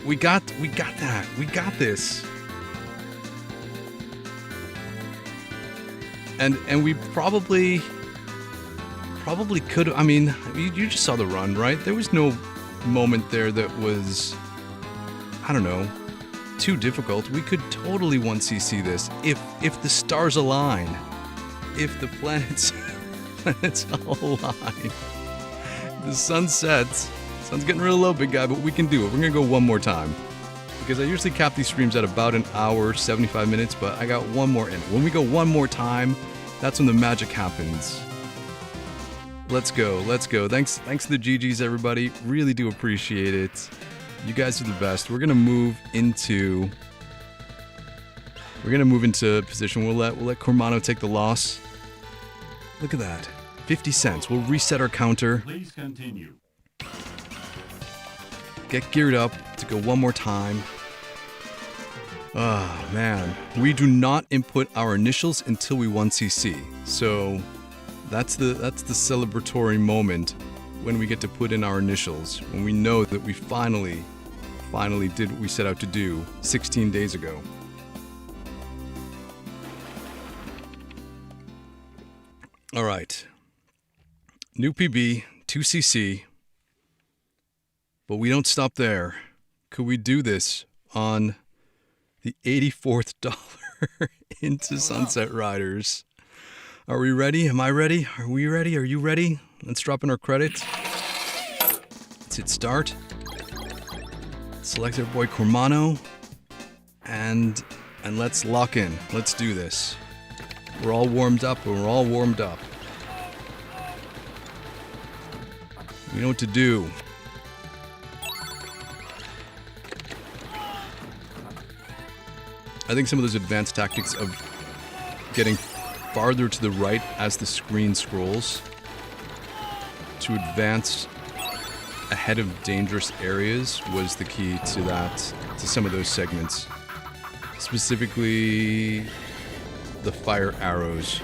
[SPEAKER 1] We got that. We got this. And we probably could. I mean, you just saw the run, right? There was no moment there that was, I don't know, too difficult. We could totally 1cc this if the stars align, if the planets all align. The sun sets. Sun's getting real low, big guy, but we can do it. We're gonna go one more time because I usually cap these streams at about an hour, 75 minutes, but I got one more in. When we go one more time, that's when the magic happens. Let's go, let's go. Thanks to the GGs, everybody. Really do appreciate it. You guys are the best. We're gonna move into position. We'll let Cormano take the loss. Look at that. 50 cents. We'll reset our counter.
[SPEAKER 2] Please continue.
[SPEAKER 1] Get geared up to go one more time. Oh, man. We do not input our initials until we 1cc. So that's the celebratory moment when we get to put in our initials, when we know that we finally did what we set out to do 16 days ago. All right. New PB, 2cc. But we don't stop there. Could we do this on the 84th dollar into Sunsetriders? Are we ready? Am I ready? Are we ready? Are you ready? Let's drop in our credits. Let's hit start. Select our boy Cormano. And let's lock in. Let's do this. We're all warmed up. We're all warmed up. We know what to do. I think some of those advanced tactics of getting farther to the right as the screen scrolls to advance ahead of dangerous areas was the key to that, to some of those segments. Specifically, the fire arrows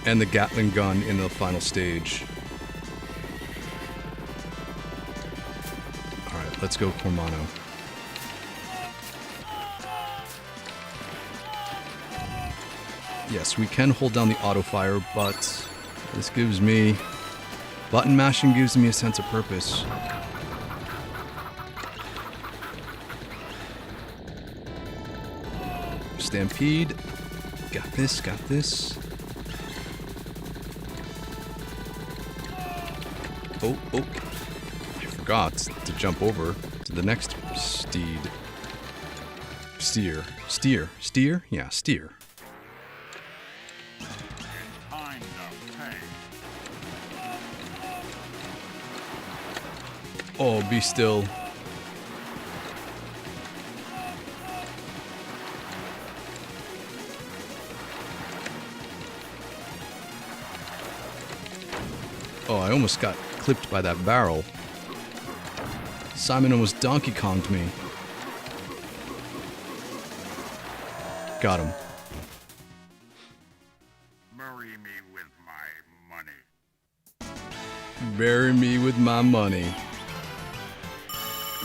[SPEAKER 1] and the Gatling gun in the final stage. All right, let's go Cormano. Yes, we can hold down the auto fire, but this gives me... Button mashing gives me a sense of purpose. Stampede. Got this, got this. Oh, I forgot to jump over to the next steed. Steer. Yeah, steer. Oh, be still. Oh, I almost got clipped by that barrel. Simon almost Donkey Konged me. Got him.
[SPEAKER 2] Bury me with my money.
[SPEAKER 1] Bury me with my money.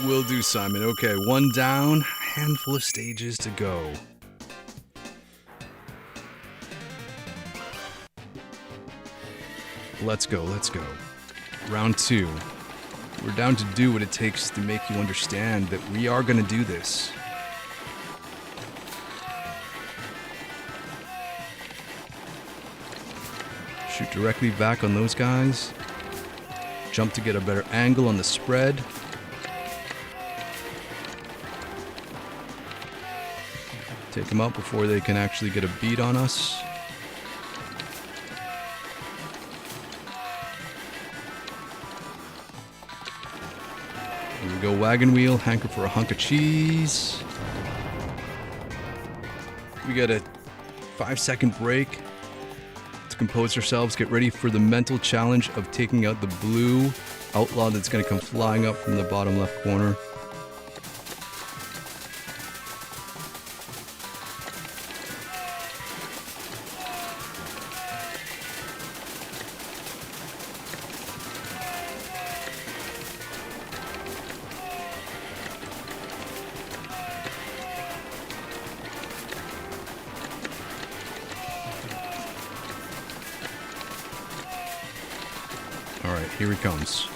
[SPEAKER 1] Will do, Simon. Okay, one down, handful of stages to go. Let's go, let's go. Round 2. We're down to do what it takes to make you understand that we are going to do this. Shoot directly back on those guys. Jump to get a better angle on the spread. Take them out before they can actually get a beat on us. Here we go, wagon wheel, hanker for a hunk of cheese. We got a 5-second break to compose ourselves, get ready for the mental challenge of taking out the blue outlaw that's going to come flying up from the bottom left corner. Alright, here he comes.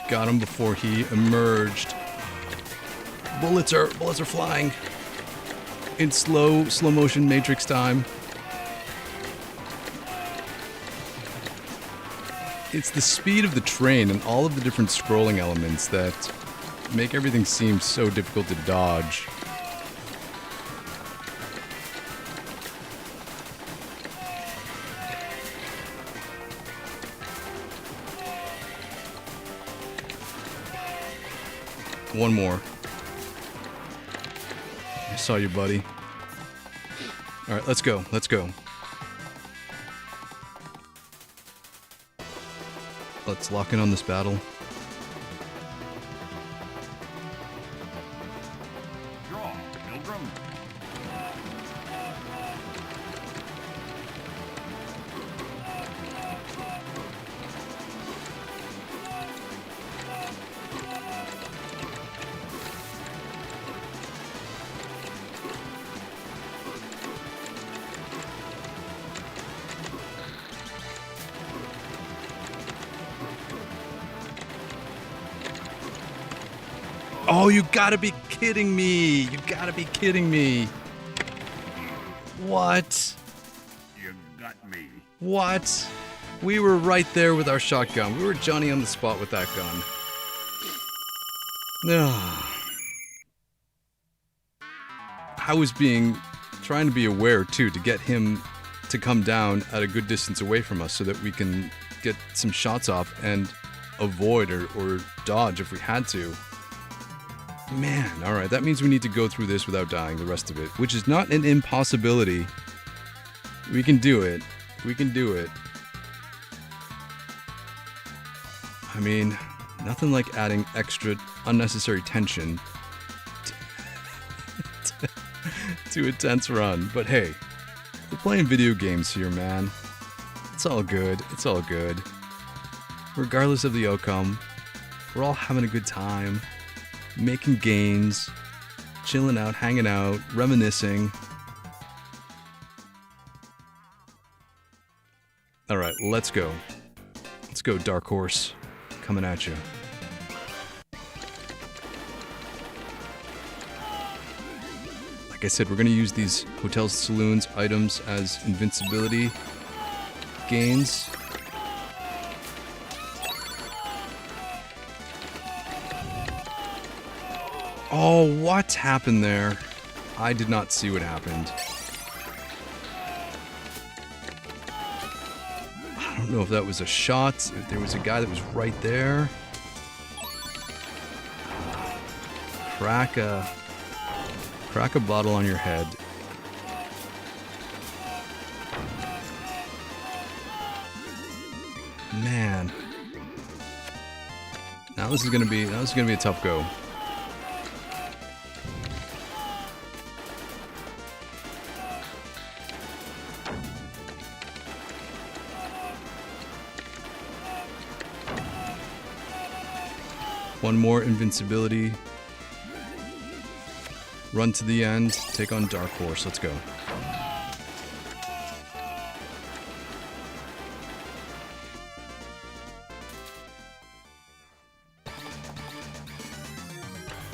[SPEAKER 1] Got him before he emerged. Bullets are flying. In slow motion Matrix time. It's the speed of the train and all of the different scrolling elements that make everything seem so difficult to dodge. One more. I saw you, buddy. All right, let's go. Let's go. Let's lock in on this battle.
[SPEAKER 2] Draw, Pilgrim.
[SPEAKER 1] Oh, you gotta be kidding me. You gotta be kidding me. What?
[SPEAKER 2] You got me.
[SPEAKER 1] What? We were right there with our shotgun. We were Johnny on the spot with that gun. I was trying to be aware too, to get him to come down at a good distance away from us so that we can get some shots off and avoid or dodge if we had to. Man, alright, that means we need to go through this without dying the rest of it, which is not an impossibility. We can do it. We can do it. I mean, nothing like adding extra unnecessary tension to a tense run, but hey, we're playing video games here, man. It's all good. It's all good. Regardless of the outcome, we're all having a good time. Making gains, chilling out, hanging out, reminiscing. Alright, let's go. Let's go, Dark Horse. Coming at you. Like I said, we're going to use these hotels, saloons, items as invincibility gains. Oh, what happened there? I did not see what happened. I don't know if that was a shot, if there was a guy that was right there. Crack a bottle on your head. Man. Now this is gonna be a tough go. One more invincibility. Run to the end. Take on Dark Horse. Let's go.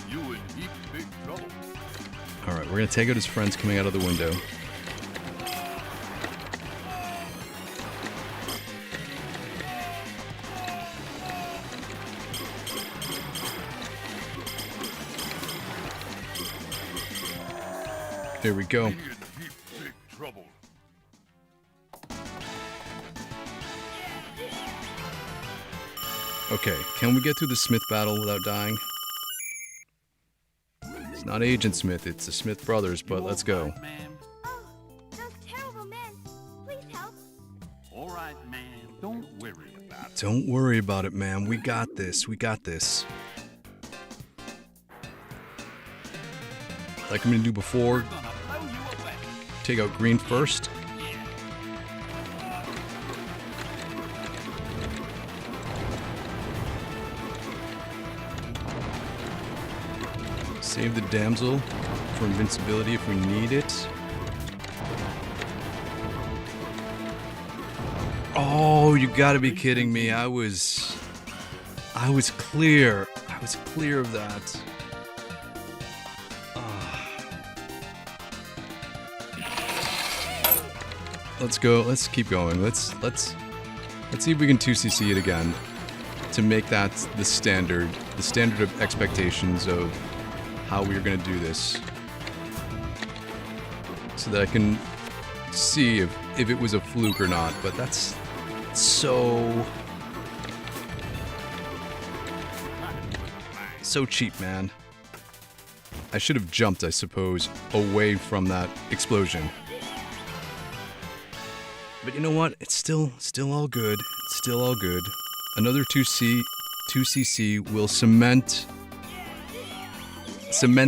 [SPEAKER 2] You in deep big trouble.
[SPEAKER 1] Alright, we're gonna take out his friends coming out of the window. There we go.
[SPEAKER 2] You in deep big trouble.
[SPEAKER 1] Okay, can we get through the Smith battle without dying? It's not Agent Smith, it's the Smith brothers, but let's go.
[SPEAKER 3] Oh, those terrible men. Please help.
[SPEAKER 2] All right, man. Don't worry about it.
[SPEAKER 1] Don't worry about it, man. We got this. We got this. Like I'm gonna do before,
[SPEAKER 2] Gonna blow you away.
[SPEAKER 1] take out green first. Save the damsel for invincibility if we need it. Oh, you gotta be kidding me. I was clear. I was clear of that. Let's go. Let's keep going. Let's see if we can 2cc it again to make that the standard of expectations of how we're going to do this, so that I can see if it was a fluke or not. But that's so cheap, man. I should have jumped, I suppose, away from that explosion. But you know what? It's still all good. It's still all good. Another 2cc will cement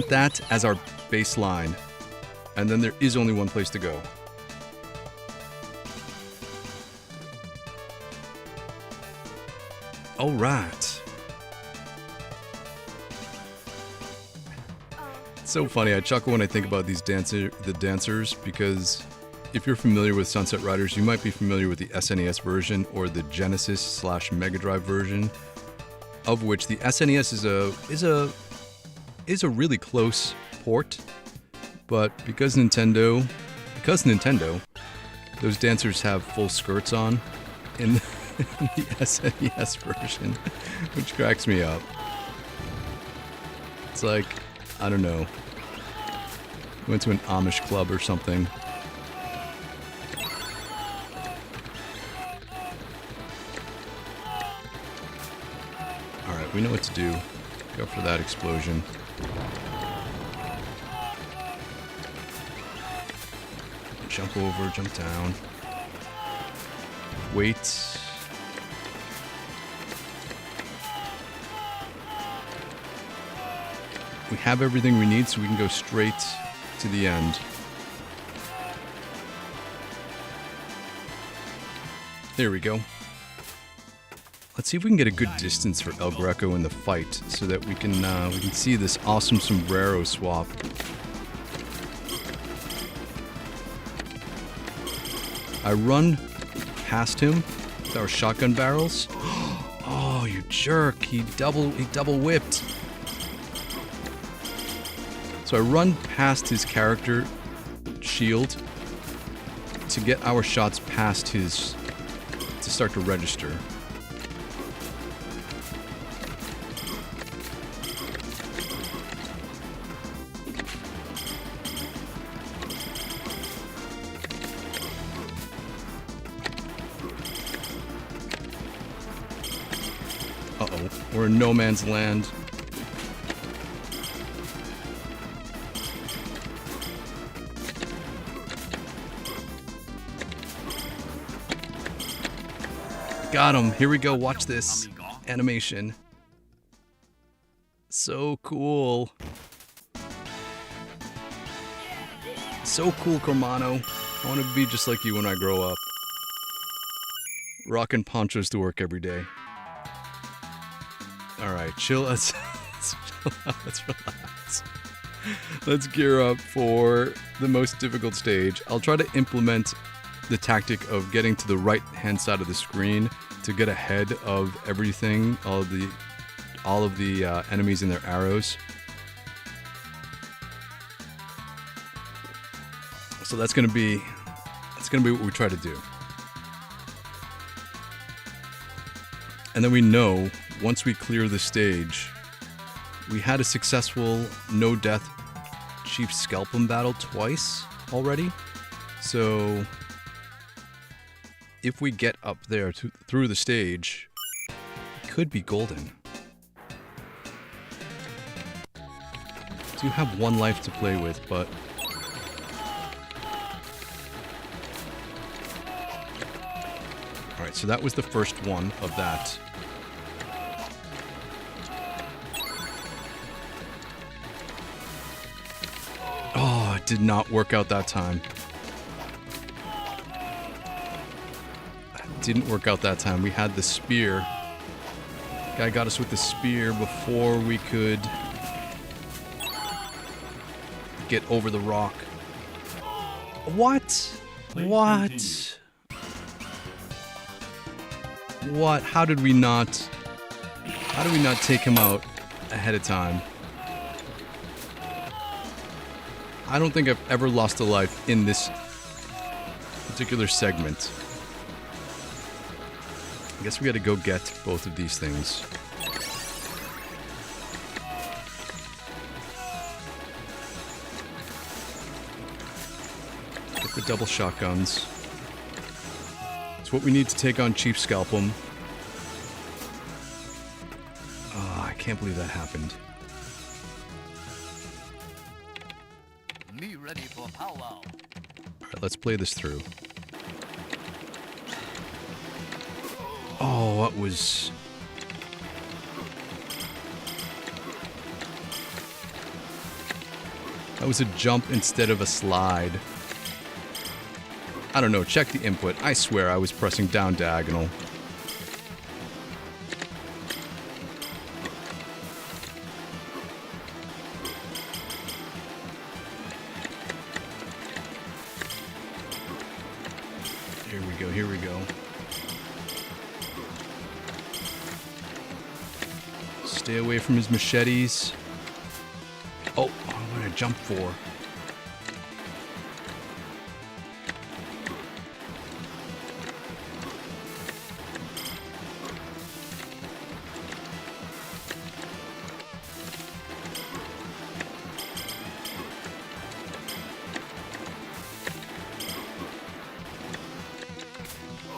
[SPEAKER 1] that as our baseline. And then there is only one place to go. All right. It's so funny. I chuckle when I think about these dancers because if you're familiar with Sunsetriders, you might be familiar with the SNES version or the Genesis / Mega Drive version, of which the SNES is a really close port, but because Nintendo, those dancers have full skirts on in the SNES version, which cracks me up. It's like, I don't know, went to an Amish club or something. Alright, we know what to do. Go for that explosion. Jump over, jump down. Wait. We have everything we need, so we can go straight to the end. There we go. Let's see if we can get a good distance for El Greco in the fight, so that we can see this awesome sombrero swap. I run past him with our shotgun barrels. Oh, you jerk! He double whipped. So I run past his character shield to get our shots past his to start to register. Uh-oh, we're in no man's land. Got him. Here we go. Watch this animation. So cool. So cool, Cormano. I want to be just like you when I grow up. Rocking ponchos to work every day. Alright, chill. Let's relax. Let's gear up for the most difficult stage. I'll try to implement the tactic of getting to the right-hand side of the screen to get ahead of everything, all of the enemies and their arrows. So that's gonna be what we try to do. And then we know once we clear the stage, we had a successful no-death Chief Scalpum battle twice already. So if we get up there through the stage, it could be golden. Do have one life to play with, but alright, so that was the first one of that. Oh, it did not work out that time. Didn't work out that time. We had the spear. Guy got us with the spear before we could get over the rock. What? What? What? How did we not take him out ahead of time? I don't think I've ever lost a life in this particular segment. I guess we gotta go get both of these things. Get the double shotguns. It's what we need to take on Chief Scalpum. Oh, I can't believe that happened.
[SPEAKER 2] Me ready for powwow.
[SPEAKER 1] Alright, let's play this through. Oh, That was... That was a jump instead of a slide. I don't know, check the input. I swear I was pressing down diagonal. Here we go, here we go. Stay away from his machetes. Oh, what did I jump for?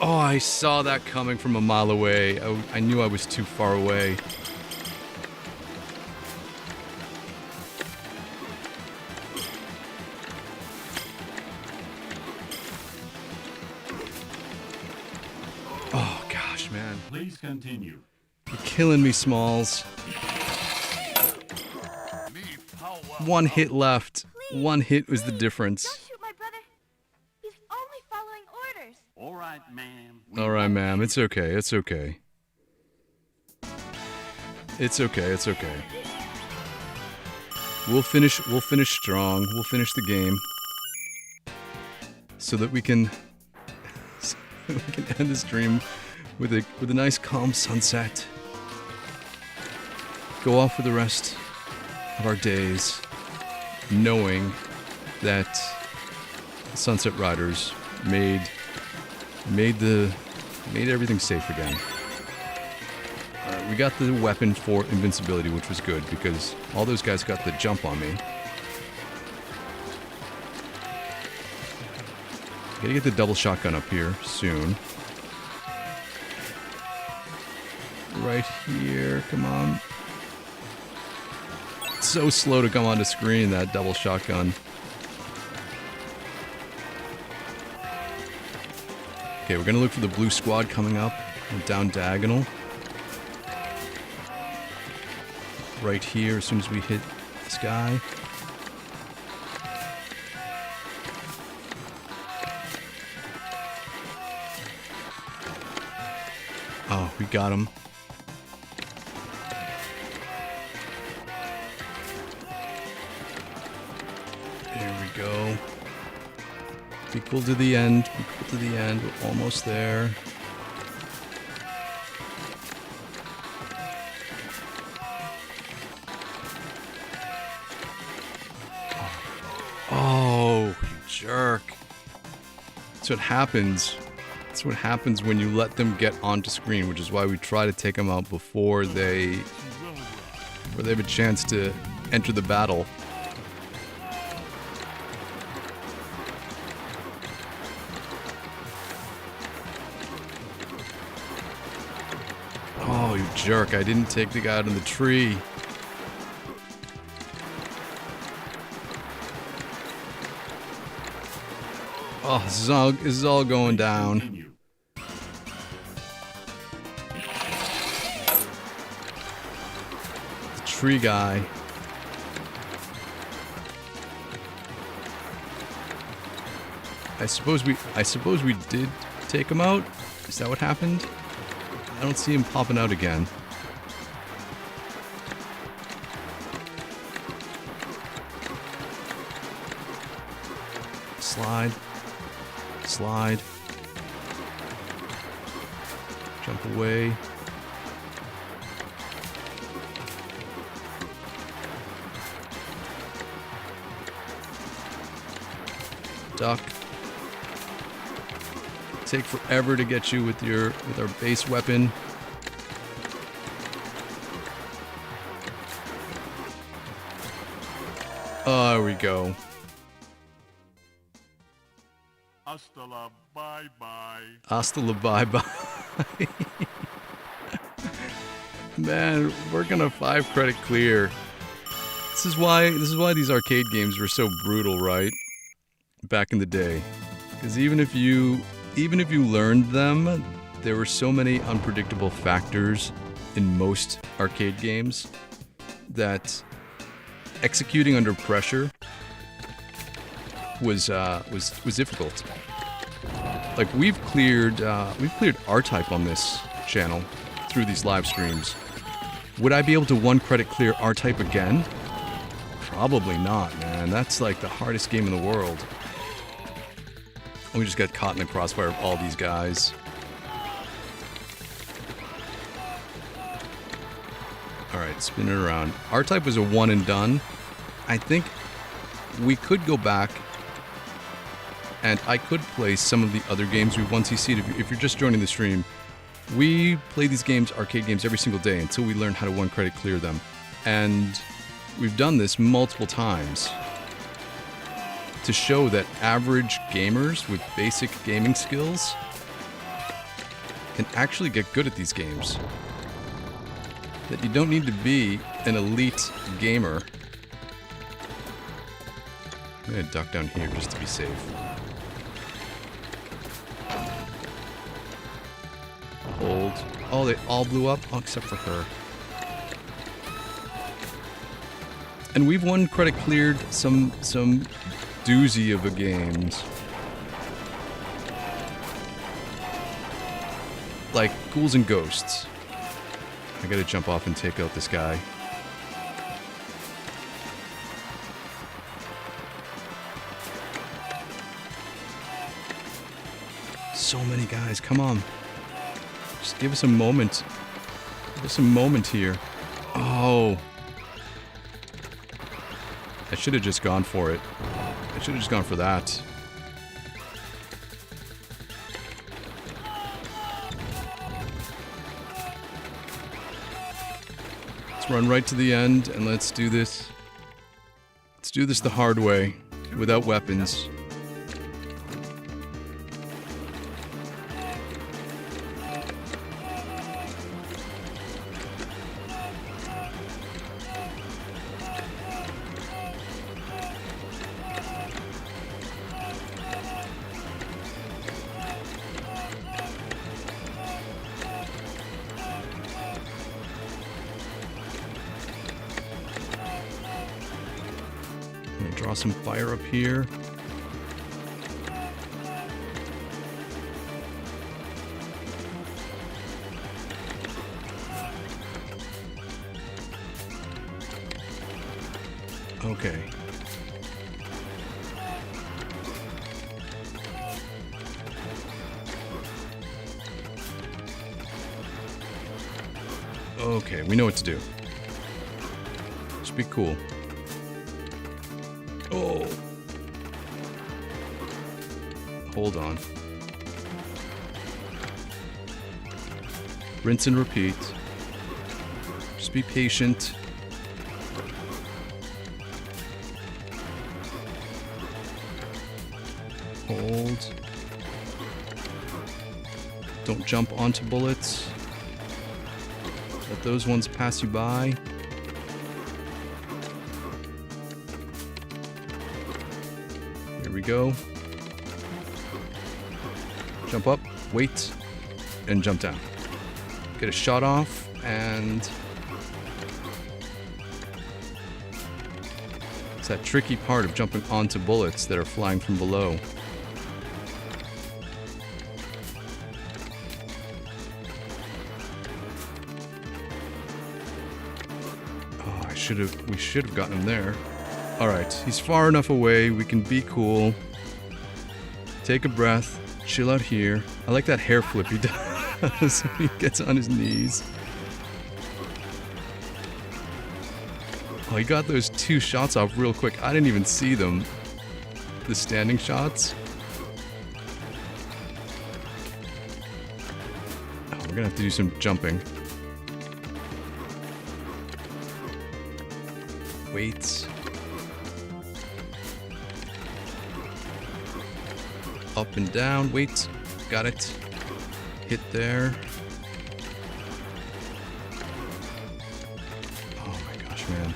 [SPEAKER 1] Oh, I saw that coming from a mile away. I knew I was too far away. Oh, gosh, man.
[SPEAKER 2] Please continue.
[SPEAKER 1] You're killing me, Smalls. One hit left. One hit was the difference.
[SPEAKER 3] Don't shoot my brother. He's only following orders.
[SPEAKER 2] All right, ma'am.
[SPEAKER 1] All right, ma'am. It's okay. It's okay. It's okay. It's okay. We'll finish strong. We'll finish the game. So that we can end the stream with a nice calm sunset. Go off for the rest of our days knowing that Sunsetriders made everything safe again. We got the weapon for invincibility, which was good because all those guys got the jump on me. Gotta get the double shotgun up here soon. Right here, come on. It's so slow to come onto screen, that double shotgun. Okay, we're gonna look for the blue squad coming up down diagonal. Right here, as soon as we hit this guy. Oh, we got him. There we go. Equal to the end. Equal to the end. We're almost there. Oh, you jerk. That's what happens. That's what happens when you let them get onto screen, which is why we try to take them out before they have a chance to enter the battle. Oh, you jerk. I didn't take the guy out of the tree. Oh, this is all going down.
[SPEAKER 2] Continue.
[SPEAKER 1] The tree guy. I suppose we did take him out. Is that what happened? I don't see him popping out again. Slide. Slide. Jump away. Duck. Take forever to get you with our base weapon. Oh, there we go.
[SPEAKER 2] Hasta la bye-bye.
[SPEAKER 1] Hasta la bye-bye. Man, we're gonna 5 credit clear. This is why these arcade games were so brutal, right? Back in the day. Because even if you learned them, there were so many unpredictable factors in most arcade games that executing under pressure was difficult. Like we've cleared R-Type on this channel through these live streams. Would I be able to one credit clear R-Type again? Probably not, man. That's like the hardest game in the world. We just got caught in the crossfire of all these guys. Alright, spin it around. R-Type was a one and done. I think we could go back and I could play some of the other games we've 1cc'd. If you're just joining the stream, we play these games, arcade games, every single day until we learn how to one credit clear them. And we've done this multiple times to show that average gamers with basic gaming skills can actually get good at these games. That you don't need to be an elite gamer. I'm gonna duck down here just to be safe. Hold. Oh, they all blew up? Oh, except for her. And we've one credit cleared some doozy of a games. Like Ghouls N Ghosts. I gotta jump off and take out this guy. So many guys, come on. Just give us a moment. Give us a moment here. Oh. I should have just gone for it. I should have just gone for that. Let's run right to the end and let's do this. Let's do this the hard way, without weapons. Draw some fire up here. Okay. Okay, we know what to do. Just be cool. Oh. Hold on. Rinse and repeat. Just be patient. Hold. Don't jump onto bullets. Let those ones pass you by. Here we go. Jump up, wait, and jump down. Get a shot off, and it's that tricky part of jumping onto bullets that are flying from below. Oh, we should have gotten him there. Alright, he's far enough away, we can be cool. Take a breath, chill out here. I like that hair flip he does when he gets on his knees. Oh, he got those two shots off real quick. I didn't even see them. The standing shots. Oh, we're gonna have to do some jumping. Wait. Up and down, wait, got it. Hit there. Oh my gosh, man.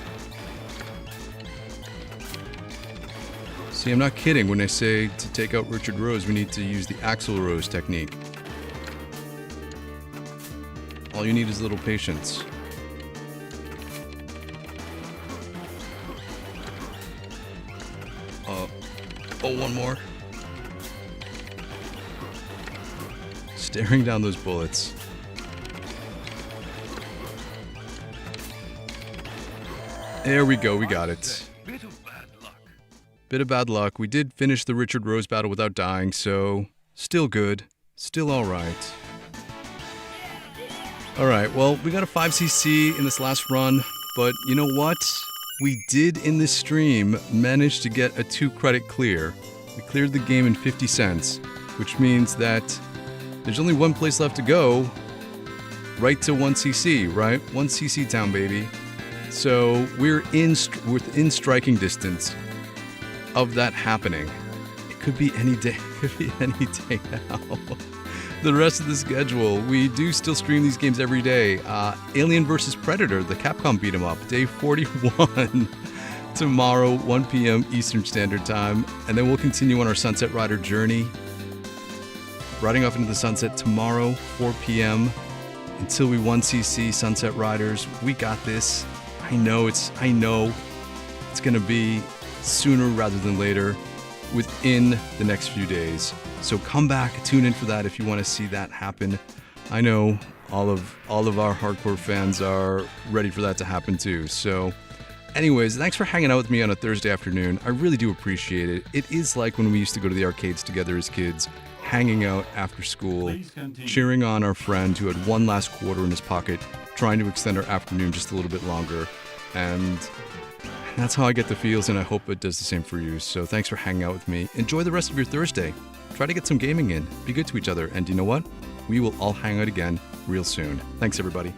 [SPEAKER 1] See, I'm not kidding when I say to take out Richard Rose, we need to use the Axl Rose technique. All you need is a little patience. Oh, one more. Staring down those bullets. There we go, we got it.
[SPEAKER 2] Bit of bad luck.
[SPEAKER 1] Bit of bad luck. We did finish the Richard Rose battle without dying, so still good. Still alright. Alright, well, we got a 5cc in this last run, but you know what? We did in this stream manage to get a 2-credit clear. We cleared the game in 50 cents, which means that there's only one place left to go, right to 1cc, right? 1cc town, baby. So we're within striking distance of that happening. It could be any day. It could be any day now. The rest of the schedule, we do still stream these games every day. Alien vs. Predator, the Capcom beat 'em up, day 41, tomorrow, 1 p.m. Eastern Standard Time. And then we'll continue on our Sunset Rider journey, riding off into the sunset tomorrow, 4 p.m. until we 1cc Sunset Riders. We got this. I know it's gonna be sooner rather than later, within the next few days. So come back, tune in for that if you want to see that happen. I know all of our hardcore fans are ready for that to happen too. So anyways, thanks for hanging out with me on a Thursday afternoon. I really do appreciate it. It is like when we used to go to the arcades together as kids, hanging out after school, cheering on our friend who had one last quarter in his pocket, trying to extend our afternoon just a little bit longer. And that's how I get the feels, and I hope it does the same for you. So thanks for hanging out with me. Enjoy the rest of your Thursday. Try to get some gaming in. Be good to each other. And you know what? We will all hang out again real soon. Thanks, everybody.